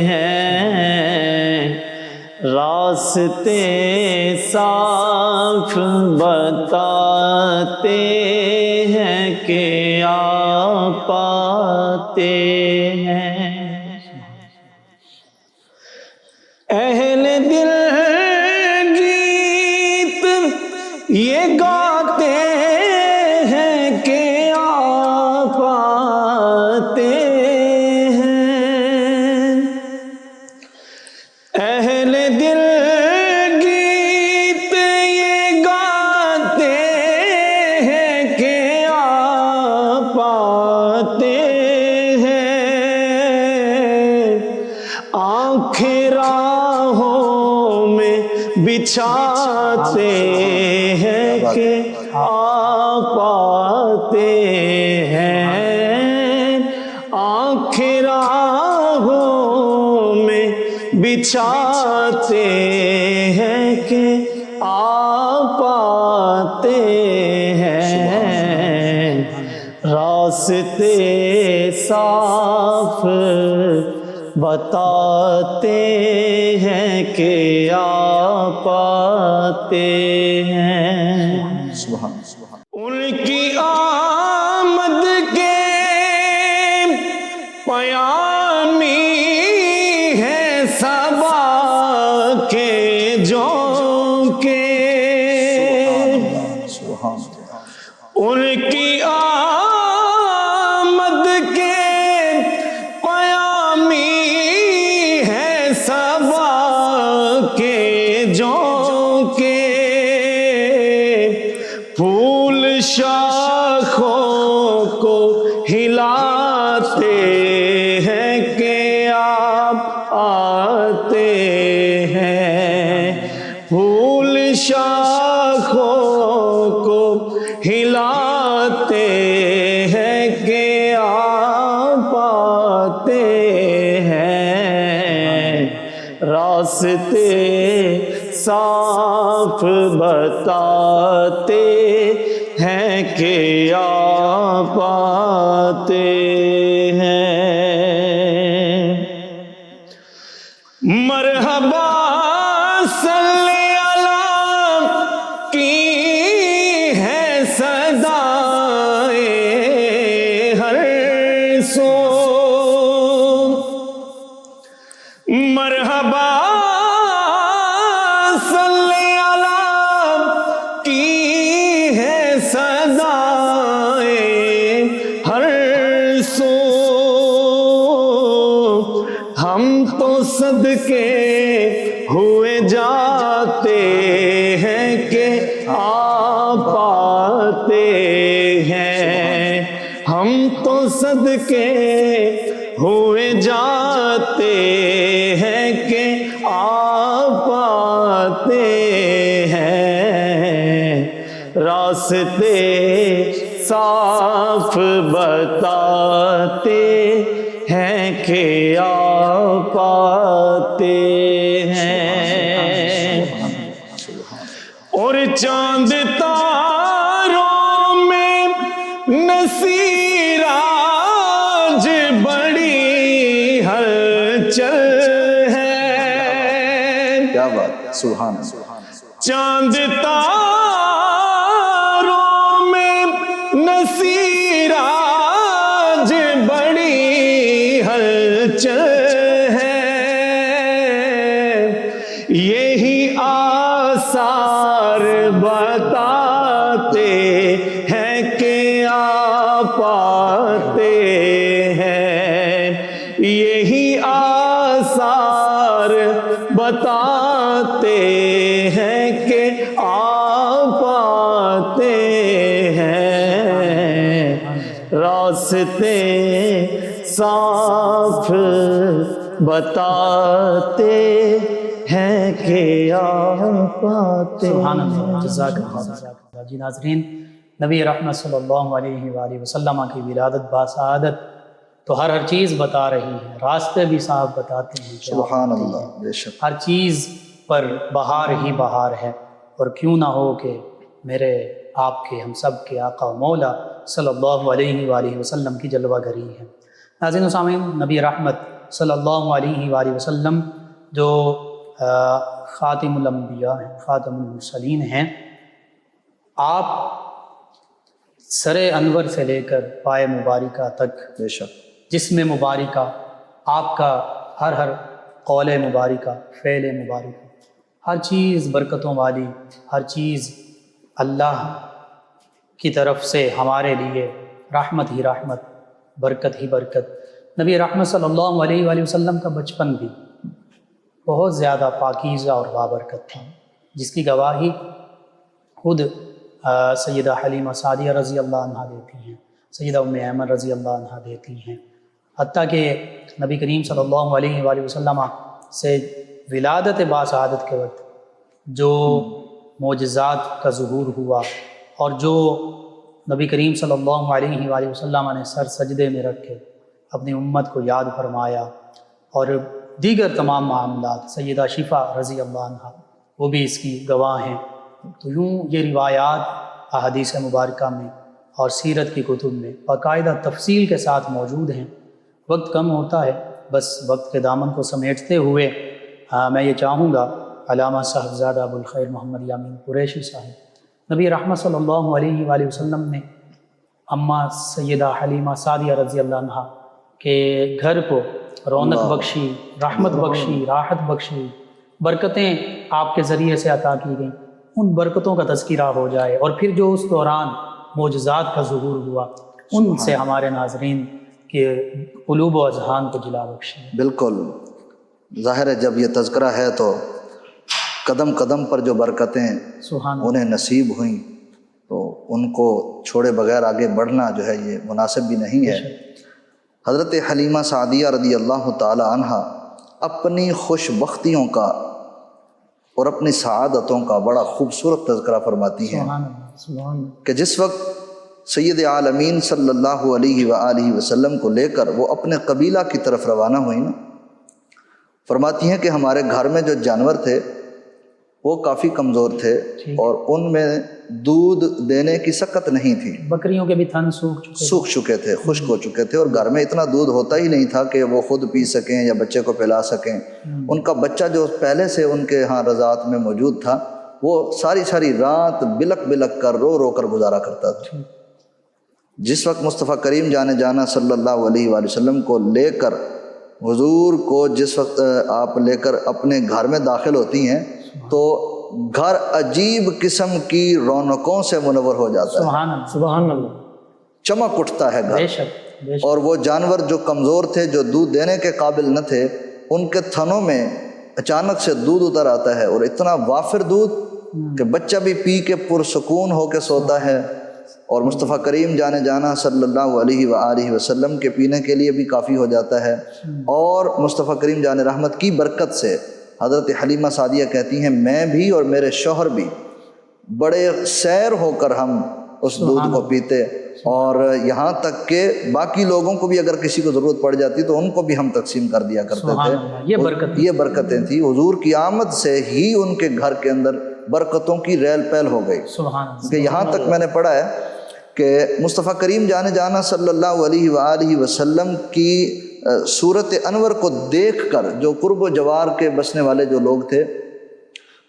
ہیں، راستے صاف بتاتے ہیں کہ آپ آتے ہیں۔ اہل دل گیت یہ گاتے ہیں کہ آپ آتے ہیں، اہل دل گیت یہ گاتے ہیں کہ آپ آتے ہیں، آنکھیں راہوں میں بچھاتے ہیں کہ آپ آتے ہیں، آنکھیں راہوں میں بچھاتے ہیں کہ آپ آتے ہیں، راستے صاف بتاتے ہیں کہ آپ آتے ہیں۔ سبحان ان کی آمد کے پیامی ہے صبا کے جھونکے، سبحان ان کی آمد کے پیامی ہے صبا کے جھونکے، پھول شاخوں کو ہلاتے ہیں کہ آپ آتے ہیں، پھول شاخوں کو ہلاتے ہیں کہ آپ آتے ہیں، راستے صاف بتاتے ہیں کہ آپ آتے ہیں۔ مرحبا صلی اللہ کی ہے صدائے ہر سو، مرحبا صلی اللہ کی ہے صدائے ہر سو، ہم تو صدقے ہوئے جاتے ہیں کہ آپ آتے ہیں، ہم تو صدقے ہوئے جاتے ہیں کہ آپ آتے ہیں، راستے صاف بتاتے ہیں کہ آپ آتے ہیں، اور چاند تاروں میں نصیراج بڑی ہلچل ہے، کیا بات، سبحان اللہ۔ چاند تاروں میں نصیراج بڑی ہلچل ہے، یہی آثار بتاتے ہیں کہ آپ آتے ہیں، یہی آثار بتاتے ہیں کہ آپ آتے ہیں، راستے صاف بتاتے ہیں کہ آپ آتے سبحان اللہ، ہیں۔ جزاک اللہ۔ جی ناظرین، نبی رحمت صلی اللہ علیہ وآلہ وسلم کی ولادت باسعادت تو ہر چیز بتا رہی ہے، راستے بھی صاف بتاتے ہیں کہ سبحان اللہ، بے شک۔ ہر چیز پر بہار ہی بہار ہے، اور کیوں نہ ہو کہ میرے آپ کے ہم سب کے آقا و مولا صلی اللہ علیہ وآلہ وسلم کی جلوہ گری ہے۔ ناظرین و سامعین، نبی رحمت صلی اللہ علیہ وآلہ وسلم جو خاتم الانبیاء ہیں، خاتم المرسلین ہیں، آپ سر انور سے لے کر پائے مبارکہ تک، بے شک، جسم مبارکہ، آپ کا ہر قول مبارکہ، فعل مبارکہ، ہر چیز برکتوں والی، ہر چیز اللہ کی طرف سے ہمارے لیے رحمت ہی رحمت، برکت ہی برکت۔ نبی رحمت صلی اللہ علیہ وآلہ وسلم کا بچپن بھی بہت زیادہ پاکیزہ اور بابرکت تھا، جس کی گواہی خود سیدہ حلیمہ سعدیہ رضی اللہ عنہ دیتی ہیں، سیدہ ام ایمن رضی اللہ عنہ دیتی ہیں، حتیٰ کہ نبی کریم صلی اللہ علیہ وآلہ وسلم سے ولادت باسعادت کے وقت جو معجزات کا ظہور ہوا، اور جو نبی کریم صلی اللہ علیہ وآلہ وسلم نے سر سجدے میں رکھ کے اپنی امت کو یاد فرمایا، اور دیگر تمام معاملات، سیدہ شفا رضی اللہ عنہ وہ بھی اس کی گواہ ہیں۔ تو یوں یہ روایات احادیث مبارکہ میں اور سیرت کی کتب میں باقاعدہ تفصیل کے ساتھ موجود ہیں۔ وقت کم ہوتا ہے، بس وقت کے دامن کو سمیٹتے ہوئے میں یہ چاہوں گا علامہ صاحبزادہ ابوالخیر محمد یامین قریشی صاحب، نبی رحمت صلی اللہ علیہ وآلہ وسلم نے اماں سیدہ حلیمہ سعدیہ رضی اللہ عنہ کے گھر کو رونق بخشی، رحمت بخشی، راحت بخشی، برکتیں آپ کے ذریعے سے عطا کی گئیں، ان برکتوں کا تذکرہ ہو جائے، اور پھر جو اس دوران معجزات کا ظہور ہوا ان سے ہمارے ناظرین کے قلوب و اذہان کو جلا بخشے۔ بالکل، ظاہر ہے جب یہ تذکرہ ہے تو قدم قدم پر جو برکتیں سبحان اللہ، انہیں نصیب ہوئیں تو ان کو چھوڑے بغیر آگے بڑھنا جو ہے یہ مناسب بھی نہیں ہے۔ حضرت حلیمہ سعدیہ رضی اللہ تعالی عنہ اپنی خوش بختیوں کا اور اپنی سعادتوں کا بڑا خوبصورت تذکرہ فرماتی ہیں سبحان اللہ، سبحان اللہ، کہ جس وقت سید عالمین صلی اللہ علیہ وآلہ وسلم کو لے کر وہ اپنے قبیلہ کی طرف روانہ ہوئی نا، فرماتی ہیں کہ ہمارے گھر میں جو جانور تھے وہ کافی کمزور تھے، اور ان میں دودھ دینے کی سکت نہیں تھی، بکریوں کے بھی تھن سوکھ چکے تھے، خشک ہو چکے تھے، اور گھر میں اتنا دودھ ہوتا ہی نہیں تھا کہ وہ خود پی سکیں یا بچے کو پلا سکیں۔ ان کا بچہ جو پہلے سے ان کے ہاں رضاعت میں موجود تھا، وہ ساری رات بلک بلک کر رو کر گزارا کرتا تھا۔ جس وقت مصطفیٰ کریم جانا صلی اللہ علیہ وآلہ وسلم کو لے کر حضور کو جس وقت آپ لے کر اپنے گھر میں داخل ہوتی ہیں تو گھر عجیب قسم کی رونقوں سے منور ہو جاتا ہے، سبحان اللہ، چمک اٹھتا ہے گھر، بے شک اور وہ جانور جو کمزور تھے، جو دودھ دینے کے قابل نہ تھے، ان کے تھنوں میں اچانک سے دودھ اتر آتا ہے، اور اتنا وافر دودھ کہ بچہ بھی پی کے پرسکون ہو کے سوتا ہے، اور مصطفیٰ کریم جانا صلی اللہ علیہ وآلہ وسلم کے پینے کے لیے بھی کافی ہو جاتا ہے۔ اور مصطفیٰ کریم جان رحمت کی برکت سے حضرت حلیمہ سعدیہ کہتی ہیں میں بھی اور میرے شوہر بھی بڑے سیر ہو کر ہم اس دودھ کو پیتے، اور یہاں تک کہ باقی لوگوں کو بھی اگر کسی کو ضرورت پڑ جاتی تو ان کو بھی ہم تقسیم کر دیا کرتے تھے۔ یہ برکتیں تھیں، حضور کی آمد سے ہی ان کے گھر کے اندر برکتوں کی ریل پیل ہو گئی۔ کہ یہاں تک میں نے پڑھا ہے کہ مصطفیٰ کریم جانا صلی اللہ علیہ وآلہ وسلم کی صورت انور کو دیکھ کر جو قرب و جوار کے بسنے والے جو لوگ تھے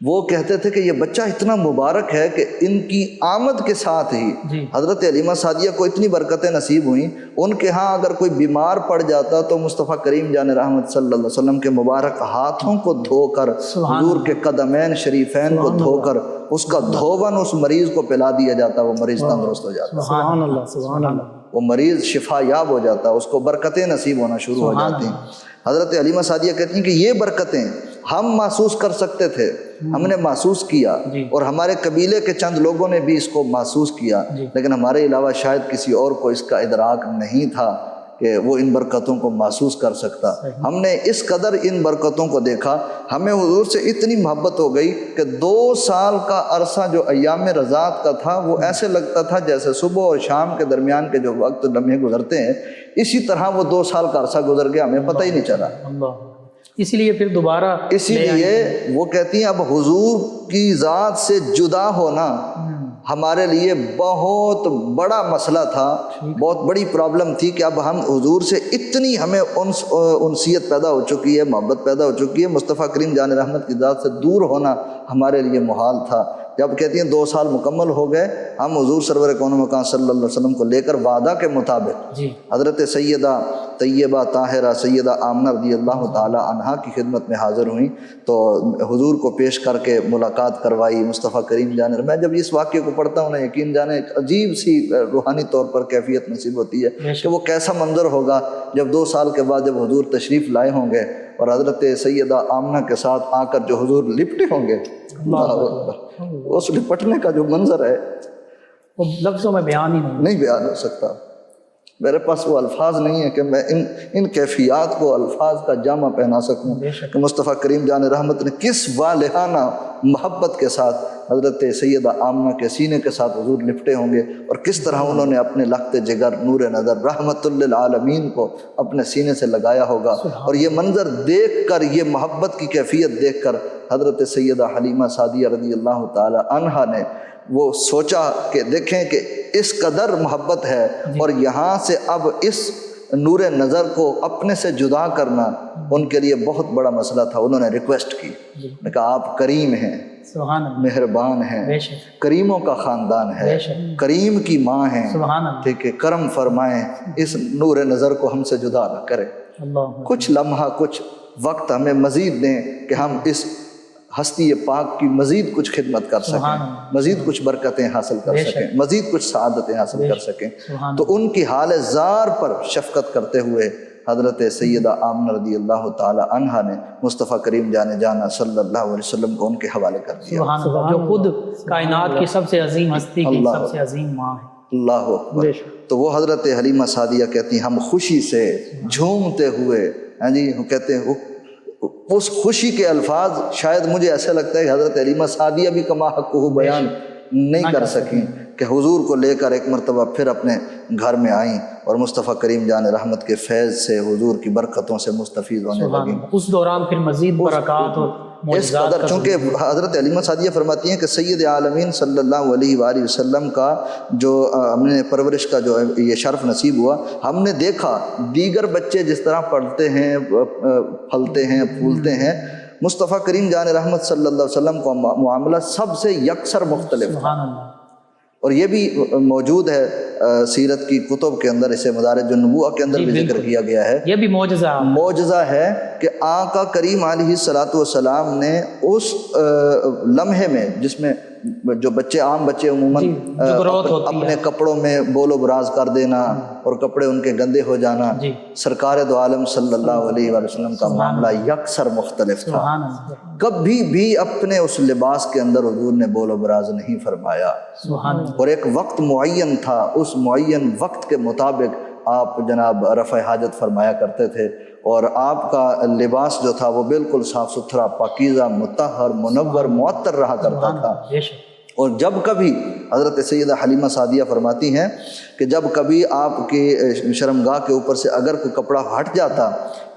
وہ کہتے تھے کہ یہ بچہ اتنا مبارک ہے کہ ان کی آمد کے ساتھ ہی حضرت حلیمہ سعدیہ کو اتنی برکتیں نصیب ہوئیں۔ ان کے ہاں اگر کوئی بیمار پڑ جاتا تو مصطفیٰ کریم جان رحمت صلی اللہ علیہ وسلم کے مبارک ہاتھوں کو دھو کر، حضور کے قدمین شریفین کو دھو کر اس کا دھوون اس مریض کو پلا دیا جاتا، وہ مریض تندرست ہو جاتا، سبحان اللہ، سبحان اللہ، وہ مریض شفا یاب ہو جاتا، اس کو برکتیں نصیب ہونا شروع ہو جاتی ہیں۔ حضرت حلیمہ سعدیہ کہتی ہیں کہ یہ برکتیں ہم محسوس کر سکتے تھے، ہم نے محسوس کیا، اور ہمارے قبیلے کے چند لوگوں نے بھی اس کو محسوس کیا، لیکن ہمارے علاوہ شاید کسی اور کو اس کا ادراک نہیں تھا کہ وہ ان برکتوں کو محسوس کر سکتا۔ ہم نے اس قدر ان برکتوں کو دیکھا، ہمیں حضور سے اتنی محبت ہو گئی کہ 2 سال کا عرصہ جو ایام رضاعت کا تھا وہ ایسے لگتا تھا جیسے صبح اور شام کے درمیان کے جو وقت لمحے گزرتے ہیں، اسی طرح وہ 2 سال کا عرصہ گزر گیا، ہمیں پتہ ہی نہیں چلا۔ اسی لیے پھر دوبارہ اسی لیے وہ کہتی ہیں اب حضور کی ذات سے جدا ہونا ہمارے لیے بہت بڑا مسئلہ تھا، بہت بڑی پرابلم تھی کہ اب ہم حضور سے اتنی ہمیں انسیت پیدا ہو چکی ہے، محبت پیدا ہو چکی ہے، مصطفیٰ کریم جان رحمت کی ذات سے دور ہونا ہمارے لیے محال تھا۔ جب کہتی ہیں 2 سال مکمل ہو گئے، ہم حضور سرور کون و مکان صلی اللہ علیہ وسلم کو لے کر وعدہ کے مطابق حضرت سیدہ طیبہ طاہرہ سیدہ آمنہ رضی اللہ تعالی عنہا کی خدمت میں حاضر ہوئیں، تو حضور کو پیش کر کے ملاقات کروائی مصطفیٰ کریم جان۔ میں جب اس واقعے کو پڑھتا ہوں نا، یقین جانے عجیب سی روحانی طور پر کیفیت نصیب ہوتی ہے کہ وہ کیسا منظر ہوگا جب 2 سال کے بعد جب حضور تشریف لائے ہوں گے اور حضرت سیدہ آمنہ کے ساتھ آ کر جو حضور لپٹے ہوں گے، اس لپٹنے کا جو منظر ہے وہ لفظوں میں بیان ہی نہیں بیان ہو سکتا۔ میرے پاس وہ الفاظ نہیں ہے کہ میں ان کیفیات کو الفاظ کا جامع پہنا سکوں کہ مصطفیٰ کریم جان رحمت نے کس والہانہ محبت کے ساتھ حضرت سیدہ آمنہ کے سینے کے ساتھ حضور لپٹے ہوں گے، اور کس طرح انہوں نے اپنے لخت جگر نور نظر رحمت للعالمین کو اپنے سینے سے لگایا ہوگا۔ اور یہ منظر دیکھ کر، یہ محبت کی کیفیت دیکھ کر حضرت سیدہ حلیمہ سعدیہ رضی اللہ تعالی عنہا نے وہ سوچا کہ دیکھیں کہ اس قدر محبت ہے، اور یہاں سے اب اس نور نظر کو اپنے سے جدا کرنا ان کے لیے بہت بڑا مسئلہ تھا۔ انہوں نے ریکویسٹ کی، نے کہا آپ کریم ہیں، مہربان ہیں، کریموں کا خاندان ہے، کریم کی ماں ہیں، ٹھیک ہے، کرم فرمائیں، اس نور نظر کو ہم سے جدا نہ کریں، کچھ لمحہ کچھ وقت ہمیں مزید دیں کہ ہم اس ہستی پاک کی مزید کچھ خدمت کر سکیں، مزید کچھ برکتیں حاصل کر سکیں، مزید کچھ سعادتیں حاصل کر سکیں۔ تو ان کی حال زار پر شفقت کرتے ہوئے حضرت سیدہ آمنہ رضی اللہ تعالی عنہا نے مصطفیٰ کریم جانا صلی اللہ علیہ وسلم کو ان کے حوالے کر دیا، جو خود کائنات کی سب سے عظیم ہستی کی سب سے عظیم ماں ہے۔ اللہ اکبر۔ تو وہ حضرت حلیمہ سعدیہ کہتی ہیں ہم خوشی سے جھومتے ہوئے، ہاں جی، کہتے ہیں اس خوشی کے الفاظ شاید مجھے ایسا لگتا ہے کہ حضرت حلیمہ سعدیہ بھی کما حقہ بیان نہیں کر سکیں کہ حضور کو لے کر ایک مرتبہ پھر اپنے گھر میں آئیں اور مصطفیٰ کریم جان رحمت کے فیض سے، حضور کی برکتوں سے مستفید ہونے لگیں۔ اس دوران پھر مزید برکات اور اس قدر، چونکہ حضرت حلیمہ سعدیہ فرماتی ہیں کہ سید عالمین صلی اللہ علیہ وآلہ وسلم کا جو ہم نے پرورش کا جو یہ شرف نصیب ہوا، ہم نے دیکھا دیگر بچے جس طرح پڑھتے ہیں، پھلتے ہیں، پھولتے ہیں، مصطفیٰ کریم جان رحمت صلی اللہ علیہ وسلم کا معاملہ سب سے یکسر مختلف تھا۔ سبحان اللہ۔ اور یہ بھی موجود ہے سیرت کی کتب کے اندر، اسے مدارج النبوہ کے اندر بھی ذکر کیا گیا ہے۔ یہ بھی معجزہ ہے کہ آقا کریم علیہ الصلوۃ والسلام نے اس لمحے میں، جس میں جو بچے، عام بچے عموماً اپنے کپڑوں میں بول و براز کر دینا اور کپڑے ان کے گندے ہو جانا، سرکار دو عالم صلی اللہ علیہ وآلہ وسلم کا معاملہ یکسر مختلف تھا۔ کبھی بھی اپنے اس لباس کے اندر حضور نے بول و براز نہیں فرمایا، اور ایک وقت معین تھا، اس معین وقت کے مطابق آپ جناب رفع حاجت فرمایا کرتے تھے، اور آپ کا لباس جو تھا وہ بالکل صاف ستھرا، پاکیزہ، مطہر، منور، معطر رہا کرتا تھا۔ اور جب کبھی حضرت سیدہ حلیمہ سعدیہ فرماتی ہیں کہ جب کبھی آپ کی شرمگاہ کے اوپر سے اگر کوئی کپڑا ہٹ جاتا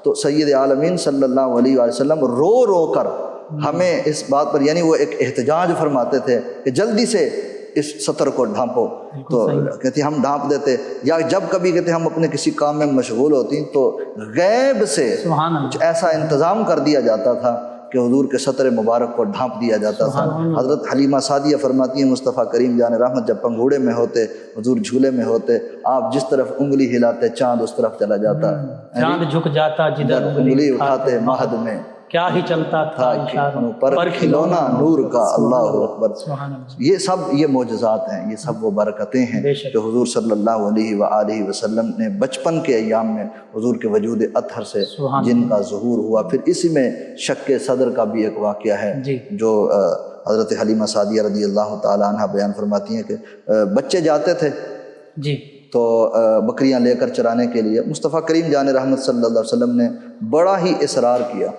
تو سید عالمین صلی اللہ علیہ وآلہ وسلم رو رو کر ہمیں اس بات پر، یعنی وہ ایک احتجاج فرماتے تھے کہ جلدی سے اس سطر کو ڈھانپو، تو کہتی ہم ڈھانپ دیتے، یا جب کبھی کہتے ہم اپنے کسی کام میں مشغول ہوتی تو غیب سے کچھ ایسا انتظام کر دیا جاتا تھا کہ حضور کے سطر مبارک کو ڈھانپ دیا جاتا تھا۔ حضرت حلیمہ سعدیہ فرماتی ہیں مصطفیٰ کریم جان رحمت جب پنگھوڑے میں ہوتے، حضور جھولے میں ہوتے، آپ جس طرف انگلی ہلاتے چاند اس طرف چلا جاتا، چاند جھک جاتا جدھر انگلی اٹھاتے مہد میں کیا ہی چلتا تھا اشاروں پر کھلونا نور کا، اللہ اکبر۔ یہ سب یہ معجزات ہیں، یہ سب وہ برکتیں ہیں جو حضور صلی اللہ علیہ وآلہ وسلم نے بچپن کے ایام میں حضور کے وجود اطہر سے جن کا ظہور ہوا۔ پھر اسی میں شک صدر کا بھی ایک واقعہ ہے جو حضرت حلیمہ سعدیہ رضی اللہ تعالیٰ عنہ بیان فرماتی ہیں کہ بچے جاتے تھے تو بکریاں لے کر چرانے کے لیے، مصطفیٰ کریم جان رحمت صلی اللہ علیہ وسلم نے بڑا ہی اصرار کیا،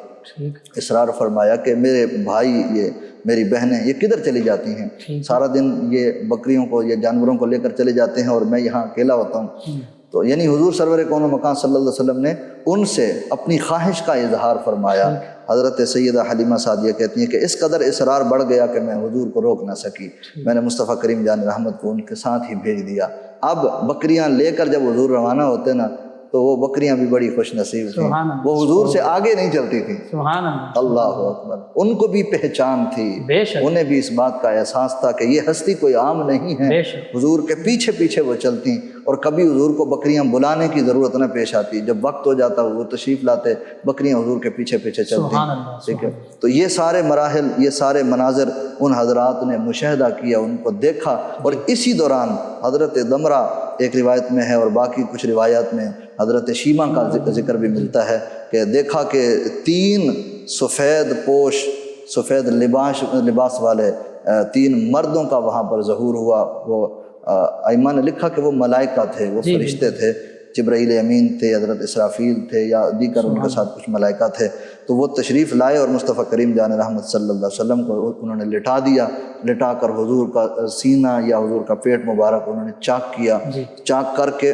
اصرار فرمایا کہ میرے بھائی، یہ میری بہنیں یہ کدھر چلی جاتی ہیں؟ سارا دن یہ بکریوں کو، یہ جانوروں کو لے کر چلے جاتے ہیں اور میں یہاں اکیلا ہوتا ہوں۔ تو یعنی حضور سرور کون و مکان صلی اللہ علیہ وسلم نے ان سے اپنی خواہش کا اظہار فرمایا۔ حضرت سیدہ حلیمہ سعدیہ کہتی ہیں کہ اس قدر اصرار بڑھ گیا کہ میں حضور کو روک نہ سکی، میں نے مصطفیٰ کریم جان رحمت کو ان کے ساتھ ہی بھیج دیا۔ اب بکریاں لے کر جب حضور روانہ ہوتے نا تو وہ بکریاں بھی بڑی خوش نصیب تھیں، وہ حضور سے آگے نہیں چلتی تھیں۔ اللہ اکبر، ان کو بھی پہچان تھی، انہیں بھی اس بات کا احساس تھا کہ یہ ہستی کوئی عام نہیں ہے، حضور کے پیچھے پیچھے وہ چلتی، اور کبھی حضور کو بکریاں بلانے کی ضرورت نہ پیش آتی، جب وقت ہو جاتا وہ تشریف لاتے، بکریاں حضور کے پیچھے پیچھے چلتی۔ ٹھیک ہے، تو یہ سارے مراحل، یہ سارے مناظر ان حضرات نے مشاہدہ کیا، ان کو دیکھا، اور اسی دوران حضرت دمرہ ایک روایت میں ہے اور باقی کچھ روایات میں حضرت شیمہ کا ذکر بھی ملتا ہے کہ دیکھا کہ 3 سفید پوش، سفید لباس والے 3 مردوں کا وہاں پر ظہور ہوا۔ وہ ائمہ نے لکھا کہ وہ ملائکہ تھے، وہ فرشتے تھے، جبرائیل امین تھے، حضرت اسرافیل تھے، یا دیگر ان کے ساتھ کچھ ملائکہ تھے۔ تو وہ تشریف لائے اور مصطفیٰ کریم جان رحمت صلی اللہ علیہ وسلم کو انہوں نے لٹا دیا، لٹا کر حضور کا سینہ یا حضور کا پیٹ مبارک انہوں نے چاک کیا۔ چاک کر کے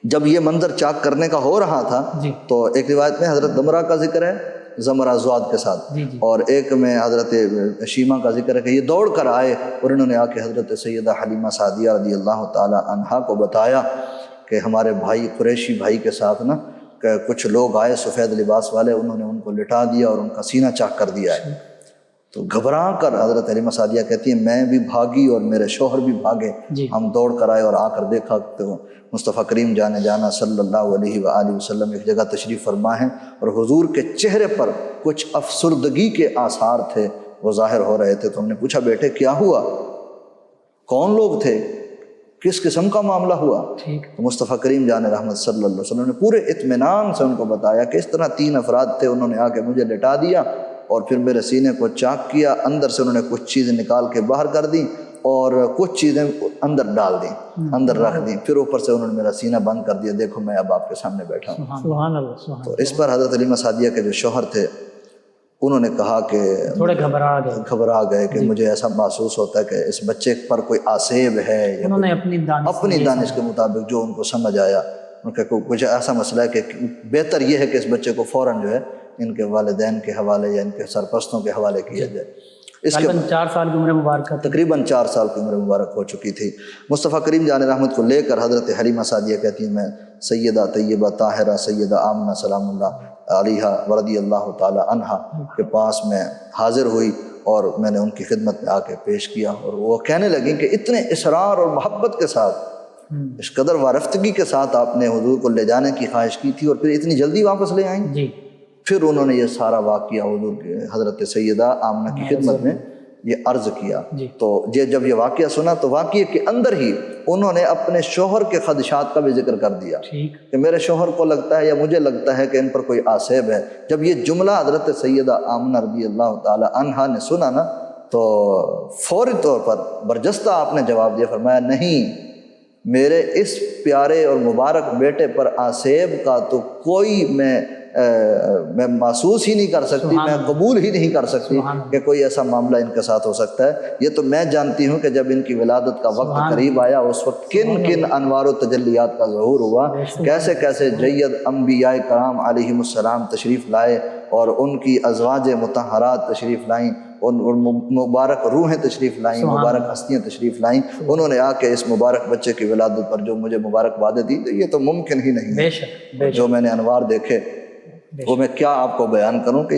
جب یہ منظر چاک کرنے کا ہو رہا تھا تو ایک روایت میں حضرت دمرہ کا ذکر ہے زمرہ زواد کے ساتھ، اور ایک میں حضرت شیمہ کا ذکر ہے کہ یہ دوڑ کر آئے اور انہوں نے آ کے حضرت سیدہ حلیمہ سعدیہ رضی اللہ تعالی عنہا کو بتایا کہ ہمارے بھائی، قریشی بھائی کے ساتھ نا کہ کچھ لوگ آئے سفید لباس والے، انہوں نے ان کو لٹا دیا اور ان کا سینہ چاک کر دیا ہے۔ تو گھبرا کر حضرت حلیمہ سعدیہ کہتی ہیں میں بھی بھاگی اور میرے شوہر بھی بھاگے، ہم دوڑ کر آئے اور آ کر دیکھا تو مصطفیٰ کریم جانا صلی اللہ علیہ وآلہ وسلم ایک جگہ تشریف فرما ہیں، اور حضور کے چہرے پر کچھ افسردگی کے آثار تھے، وہ ظاہر ہو رہے تھے۔ تو ہم نے پوچھا بیٹے کیا ہوا، کون لوگ تھے، کس قسم کا معاملہ ہوا؟ تو مصطفیٰ کریم جان رحمت صلی اللہ علیہ وسلم نے پورے اطمینان سے ان کو بتایا کہ اس طرح 3 افراد تھے، انہوں نے آ کے مجھے لٹا دیا اور پھر میرے سینے کو چاک کیا، اندر سے انہوں نے کچھ چیزیں نکال کے باہر کر دیں اور کچھ چیزیں اندر ڈال دیں، اندر رکھ دیں، پھر اوپر سے انہوں نے میرا سینہ بند کر دیا، دیکھو میں اب آپ کے سامنے بیٹھا ہوں۔ سبحان اللہ۔ تو اس پر حضرت حلیمہ سعدیہ کے جو شوہر تھے انہوں نے کہا کہ تھوڑے گھبرا گئے کہ مجھے ایسا محسوس ہوتا ہے کہ اس بچے پر کوئی آسیب ہے، انہوں نے اپنی دانش کے مطابق جو ان کو سمجھ آیا، ان کا کچھ ایسا مسئلہ ہے کہ بہتر یہ ہے کہ اس بچے کو فوراً جو ہے ان کے والدین کے حوالے یا ان کے سرپرستوں کے حوالے کیا جائے۔ اس کے غالباً 4 سال کی عمر مبارکہ تقریباً 4 سال کی عمر مبارک ہو چکی تھی۔ مصطفیٰ کریم جان رحمت کو لے کر حضرت حلیمہ سعدیہ کہتی ہیں میں سیدہ طیبہ طاہرہ سیدہ آمنہ سلام اللہ علیہا ورضی اللہ تعالی عنہا کے پاس میں حاضر ہوئی اور میں نے ان کی خدمت میں آ کے پیش کیا، اور وہ کہنے لگیں کہ اتنے اصرار اور محبت کے ساتھ، اس قدر وارفتگی کے ساتھ آپ نے حضور کو لے جانے کی خواہش کی تھی اور پھر اتنی جلدی واپس لے آئیں۔ جی پھر انہوں نے یہ سارا واقعہ حضور کے حضرت سیدہ آمنہ کی خدمت میں یہ عرض کیا۔ جی تو جب یہ واقعہ سنا تو واقعے کے اندر ہی انہوں نے اپنے شوہر کے خدشات کا بھی ذکر کر دیا ٹھیک کہ میرے شوہر کو لگتا ہے یا مجھے لگتا ہے کہ ان پر کوئی آسیب ہے۔ جب یہ جملہ حضرت سیدہ آمنہ رضی اللہ تعالی عنہا نے سنا نا تو فوری طور پر برجستہ آپ نے جواب دیا، فرمایا نہیں، میرے اس پیارے اور مبارک بیٹے پر آسیب کا تو کوئی میں محسوس ہی نہیں کر سکتی، میں قبول ہی نہیں کر سکتی کہ کوئی ایسا معاملہ ان کے ساتھ ہو سکتا ہے۔ یہ تو میں جانتی ہوں کہ جب ان کی ولادت کا وقت قریب آیا اس وقت کن کن انوار و تجلیات کا ظہور ہوا، کیسے کیسے جید انبیاء کرام علیہم السلام تشریف لائے اور ان کی ازواج مطہرات تشریف لائیں، ان مبارک روحیں تشریف لائیں، مبارک ہستیاں تشریف لائیں۔ انہوں نے آ کے اس مبارک بچے کی ولادت پر جو مجھے مبارک وعدے دی، تو یہ تو ممکن ہی نہیں بے شک جو میں نے انوار دیکھے وہ میں کیا آپ کو بیان کروں کہ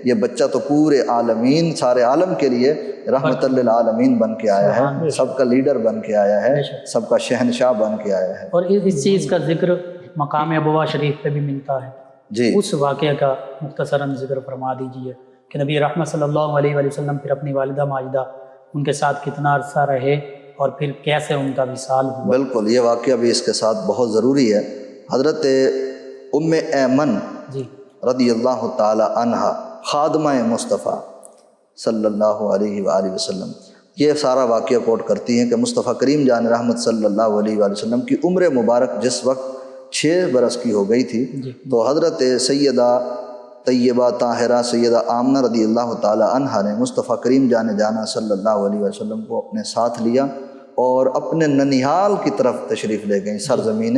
یہ بچہ تو پورے عالمین، سارے عالم کے لیے رحمت للعالمین بن کے آیا ہے، سب کا لیڈر بن کے آیا ہے، سب کا شہنشاہ بن کے آیا ہے۔ اور اس چیز کا ذکر مقام ابوا شریف پہ بھی ملتا ہے۔ جی اس واقعہ کا مختصراً ذکر فرما دیجیے کہ نبی رحمت صلی اللہ علیہ وآلہ وسلم پھر اپنی والدہ ماجدہ ان کے ساتھ کتنا عرصہ رہے اور پھر کیسے ان کا وصال ہوا۔ بالکل، یہ واقعہ بھی اس کے ساتھ بہت ضروری ہے۔ حضرت ام ایمن جی رضی اللہ تعالی عنہا خادمہ مصطفیٰ صلی اللہ علیہ وآلہ وسلم یہ سارا واقعہ کوٹ کرتی ہیں کہ مصطفیٰ کریم جان رحمت صلی اللہ علیہ وآلہ وسلم کی عمر مبارک جس وقت 6 برس کی ہو گئی تھی تو حضرت سیدہ طیبہ طاہرہ سیدہ آمنہ رضی اللہ تعالی عنہا نے مصطفیٰ کریم جانا صلی اللہ علیہ وسلم کو اپنے ساتھ لیا اور اپنے ننیحال کی طرف تشریف لے گئیں، سرزمین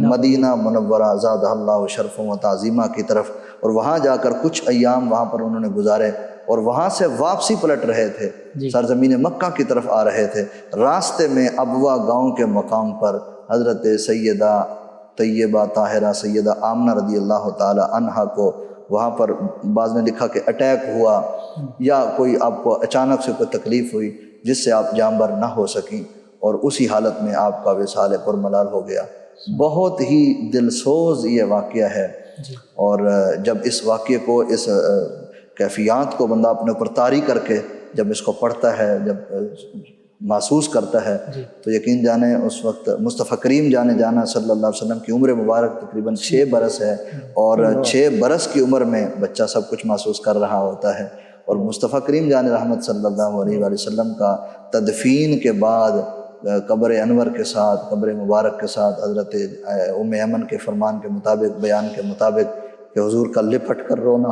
مدینہ منورہ زادہ اللہ شرف و تعظیمہ کی طرف، اور وہاں جا کر کچھ ایام وہاں پر انہوں نے گزارے اور وہاں سے واپسی پلٹ رہے تھے، سرزمین مکہ کی طرف آ رہے تھے۔ راستے میں ابوا گاؤں کے مقام پر حضرت سیدہ طیبہ طاہرہ سیدہ آمنہ رضی اللہ تعالی عنہا کو وہاں پر بعض نے لکھا کہ اٹیک ہوا یا کوئی آپ کو اچانک سے کوئی تکلیف ہوئی جس سے آپ جانبر نہ ہو سکیں، اور اسی حالت میں آپ کا وصال پرملال ہو گیا۔ بہت ہی دلسوز یہ واقعہ ہے، اور جب اس واقعے کو، اس کیفیات کو بندہ اپنے اوپر طاری کر کے جب اس کو پڑھتا ہے، جب محسوس کرتا ہے تو یقین جانے اس وقت مصطفیٰ کریم جانا صلی اللہ علیہ وسلم کی عمر مبارک تقریباً 6 برس ہے، اور 6 برس کی عمر میں بچہ سب کچھ محسوس کر رہا ہوتا ہے۔ اور مصطفیٰ کریم جان رحمت صلی اللہ علیہ وآلہ وسلم کا تدفین کے بعد قبر انور کے ساتھ، قبر مبارک کے ساتھ حضرت ام ایمن کے فرمان کے مطابق، بیان کے مطابق کہ حضور کا لپٹ کر رونا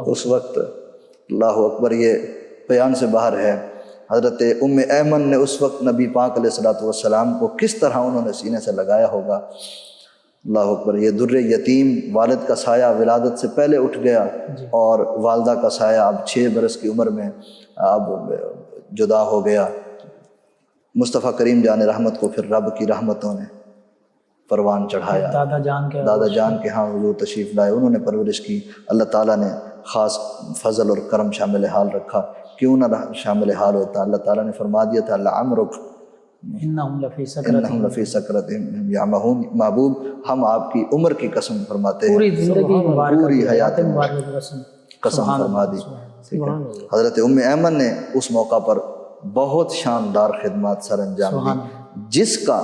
اس وقت، اللہ اکبر، یہ بیان سے باہر ہے۔ حضرت ام ایمن نے اس وقت نبی پاک علیہ الصلوۃ والسلام کو کس طرح انہوں نے سینے سے لگایا ہوگا، اللہ اکبر۔ یہ در یتیم والد کا سایہ ولادت سے پہلے اٹھ گیا، اور والدہ کا سایہ اب 6 برس کی عمر میں اب جدا ہو گیا۔ مصطفیٰ کریم جان رحمت کو پھر رب کی رحمتوں نے پروان چڑھایا، دادا جان کے ہاں حضور تشریف لائے، انہوں نے پرورش کی۔ اللہ تعالیٰ نے خاص فضل اور کرم شامل حال رکھا، کیوں نہ شامل حال ہوتا، اللہ تعالیٰ نے فرما دیا تھا لعمرک انہم لفی سکرتہم یعمہون، محبوب ہم آپ کی عمر کی قسم فرماتے ہیں، پوری زندگی مبارک، پوری حیات قسم فرما دی۔ حضرت ام ایمن نے اس موقع پر بہت شاندار خدمات سر انجام دی، جس کا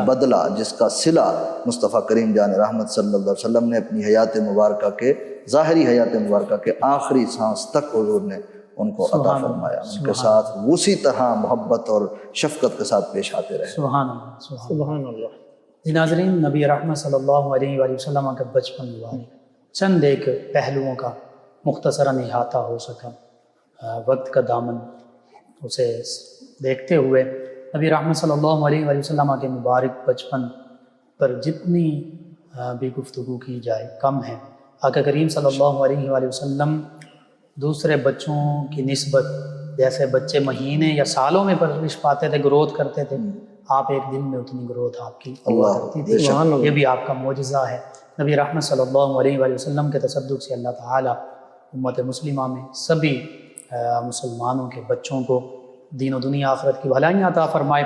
بدلہ، جس کا صلہ مصطفیٰ کریم جان رحمت صلی اللہ علیہ وسلم نے اپنی حیات مبارکہ کے، ظاہری حیات مبارکہ کے آخری سانس تک حضور نے ان کو عطا فرمایا، ان کے ساتھ اسی طرح محبت اور شفقت کے ساتھ پیش آتے رہے۔ سبحان اللہ، سبحان اللہ۔ جی ناظرین، نبی رحمت صلی اللہ علیہ وآلہ وسلم کا بچپن مبارک چند ایک پہلوؤں کا مختصراً احاطہ ہو سکا، وقت کا دامن اسے دیکھتے ہوئے نبی رحمت صلی اللہ علیہ وآلہ وسلم کے مبارک بچپن پر جتنی بھی گفتگو کی جائے کم ہے، آقا کریم صلی اللہ علیہ وآلہ وسلم دوسرے بچوں کی نسبت جیسے بچے مہینے یا سالوں میں پرورش پاتے تھے، گروتھ کرتے تھے، آپ ایک دن میں اتنی گروتھ آپ کی ہوا کرتی تھی۔ یہ بھی آپ کا معجزہ ہے۔ نبی رحمت صلی اللہ علیہ وآلہ وسلم کے تصدق سے اللہ تعالیٰ امت مسلمہ میں سبھی مسلمانوں کے بچوں کو دین و دنیا آخرت کی بھلائیاں عطا فرمائے۔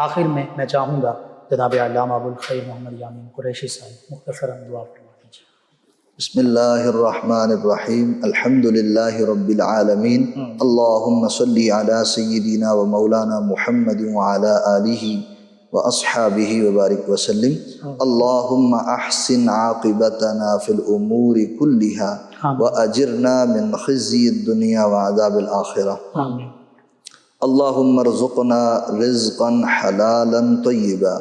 آخر میں چاہوں گا جناب علامہ ابو الخیر محمد یامین قریشی صاحب مختصراً دعا فرما دیجیے۔ بسم اللہ الرحمن الرحیم، الحمد للہ رب العالمین، اللہم صلی علی سیدنا و مولانا محمد وعلی آلہ واصحابہ وبارک وسلم۔ اللہم احسن عاقبتنا فی الامور کلہا واجرنا من خزی الدنیا وعذاب الآخرہ۔ اللہم ارزقنا رزقا حلالا طیبا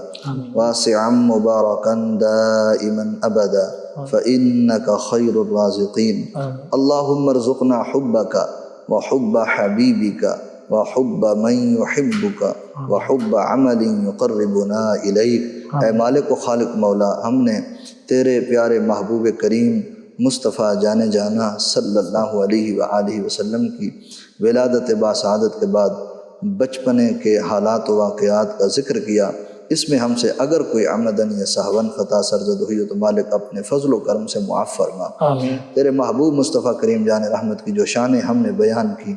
واسعا مبارکا دائما ابدا فإنك خیر الرازقین۔ اللہم ارزقنا حبک وحب حبیبک وحب من یحبک وحب عمل یقربنا الیک۔ اے مالک و خالق مولا، ہم نے تیرے پیارے محبوب کریم مصطفیٰ جانے جانا صلی اللہ علیہ وآلہ وسلم کی ولادت باسعادت کے بعد بچپنے کے حالات و واقعات کا ذکر کیا۔ اس میں ہم سے اگر کوئی عمدن یا سہون خطا سرزد ہوئی تو مالک اپنے فضل و کرم سے معاف فرما۔ تیرے محبوب مصطفیٰ کریم جان رحمت کی جو شانیں ہم نے بیان کی،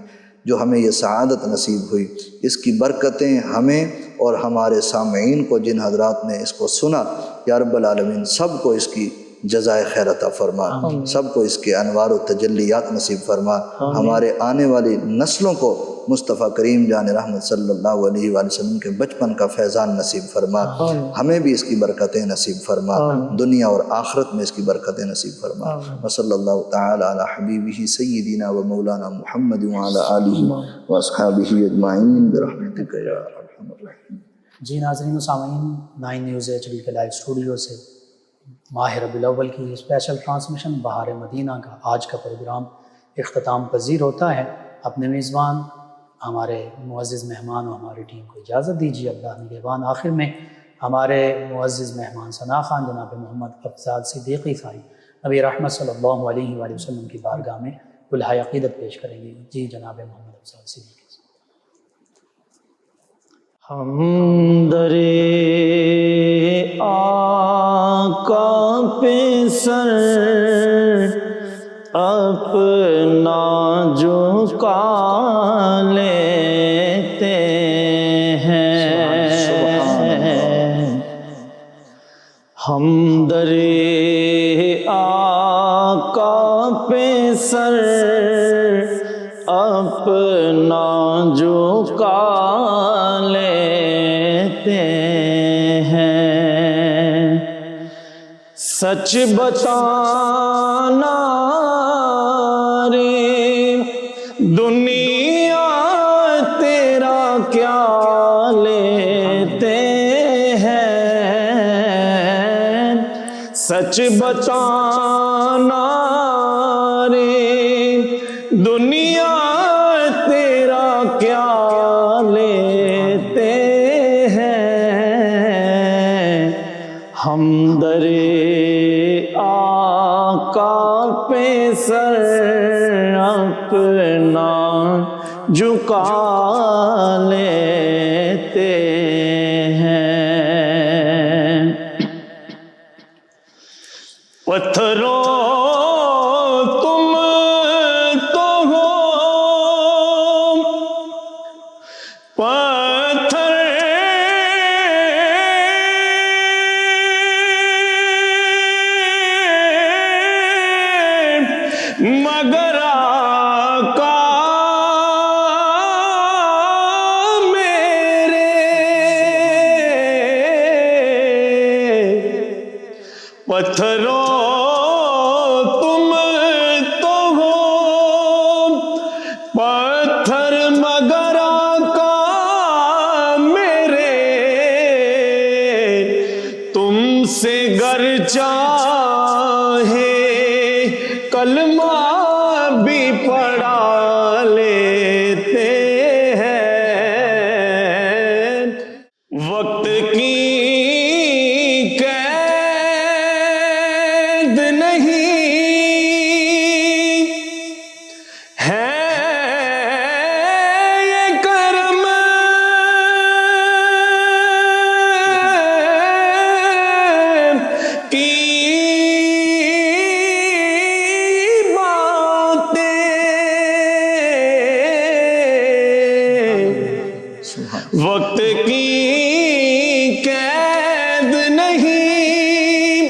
جو ہمیں یہ سعادت نصیب ہوئی، اس کی برکتیں ہمیں اور ہمارے سامعین کو، جن حضرات نے اس کو سنا، یا رب العالمین سب کو اس کی جزائے خیر عطا فرما، سب کو اس کے انوار و تجلیات نصیب فرما۔ ہمارے آنے والی نسلوں کو مصطفیٰ کریم جان رحمت صلی اللہ علیہ وآلہ وسلم کے بچپن کا فیضان نصیب فرما، ہمیں بھی اس کی برکتیں نصیب فرما، دنیا اور آخرت میں اس کی برکتیں نصیب فرما۔ وصلی اللہ تعالی علی حبیبہ سیدنا و مولانا محمد وعلی آلہ واصحابہ اجمعین برحمتک یا ارحم الراحمین۔ جی ناظرین و سامعین، 9 نیوز HD کے لائیو اسٹوڈیو سے ماہ ربیع الاول کی اسپیشل ٹرانسمیشن بہار مدینہ کا آج کا پروگرام اختتام پذیر ہوتا ہے۔ اپنے میزبان، ہمارے معزز مہمان و ہماری ٹیم کو اجازت دیجیے، اللہ نگہبان۔ آخر میں ہمارے معزز مہمان ثنا خان جناب محمد افضال صدیقی صاحب نبی رحمت صلی اللہ علیہ وآلہ وسلم کی بارگاہ میں کلہائے عقیدت پیش کریں گے۔ جی جناب محمد افضال صدیقی۔ ہم درِ آقا پہ سر اپنا جھکا لیتے ہیں، ہم درِ آقا پہ سر اپنا جھکا لیتے ہیں، سچ بتانا رے دنیا تیرا کیا لیتے ہیں، سچ بتانا رے دنیا تیرا کیا لیتے ہیں، ہم درِ آقا پہ سر اپنا جھکا لیتے ہیں۔ پتھروں تم تو ہو پتھر، مگر آقا میرے پتھروں تم تو ہو پتھر، مگر آقا میرے تم سے گر چاہے کلمہ بھی پڑھا لیتے ہیں، وقت کی قید نے نہیں ہے یہ کرم کی وقت کی قید نہیں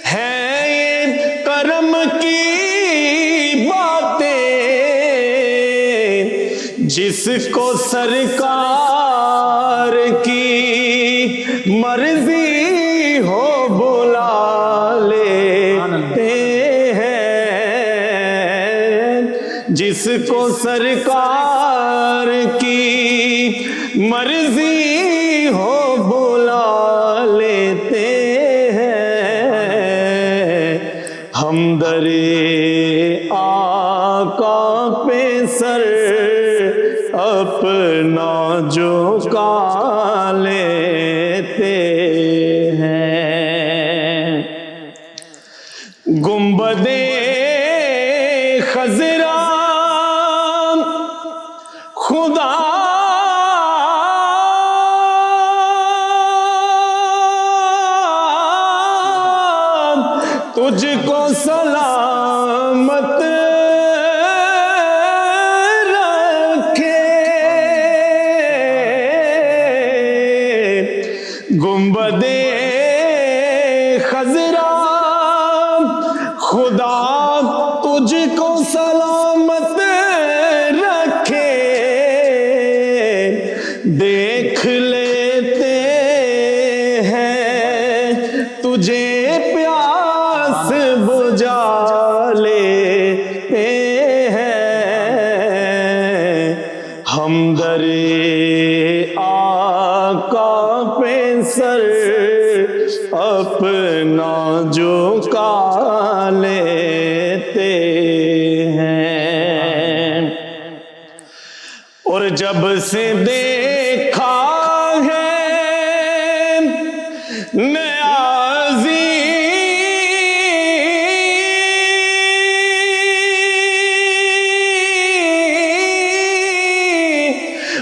ہے یہ کرم کی باتیں جس کو سرکار کی مرضی ہو بلا لیتے ہیں جس کو سرکار کی مرضی ہو بلا لیتے ہیں ہم در آقا پہ سر اپنا جھکا لیتے ہیں گنبد خضرا خدا تجھ کو سلامت رکھے گنبد خضرا خدا تجھ کو سلامت رکھے دیکھ لیتے ہیں تجھے پیاس بجھا لیتے ہیں ہم در آقا پہ سر اپنا جھکا لیتے ہیں اور جب سے دیکھا ہے نیازی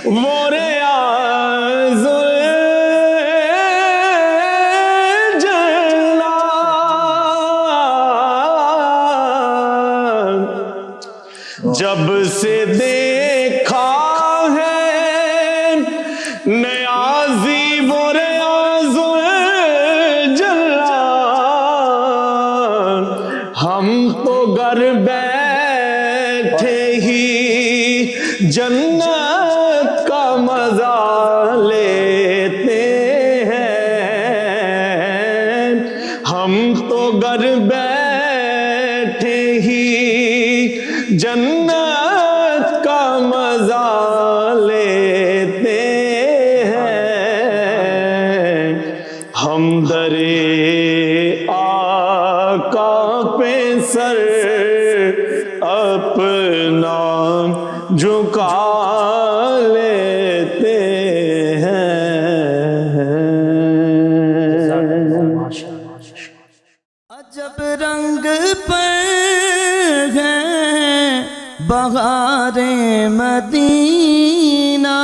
وہ ریاض الجلال جب سے دیکھا ہے نیازی وہ ریاض الجلال ہم تو گھر بیٹھے ہی جنت کا مزہ لیتے ہیں ہم تو گھر بیٹھے ہی جنت کا مزہ لیتے ہیں ہم در آقا پہ سر اپنا جھکا لیتے ہیں عجب رنگ پر ہے بہار مدینہ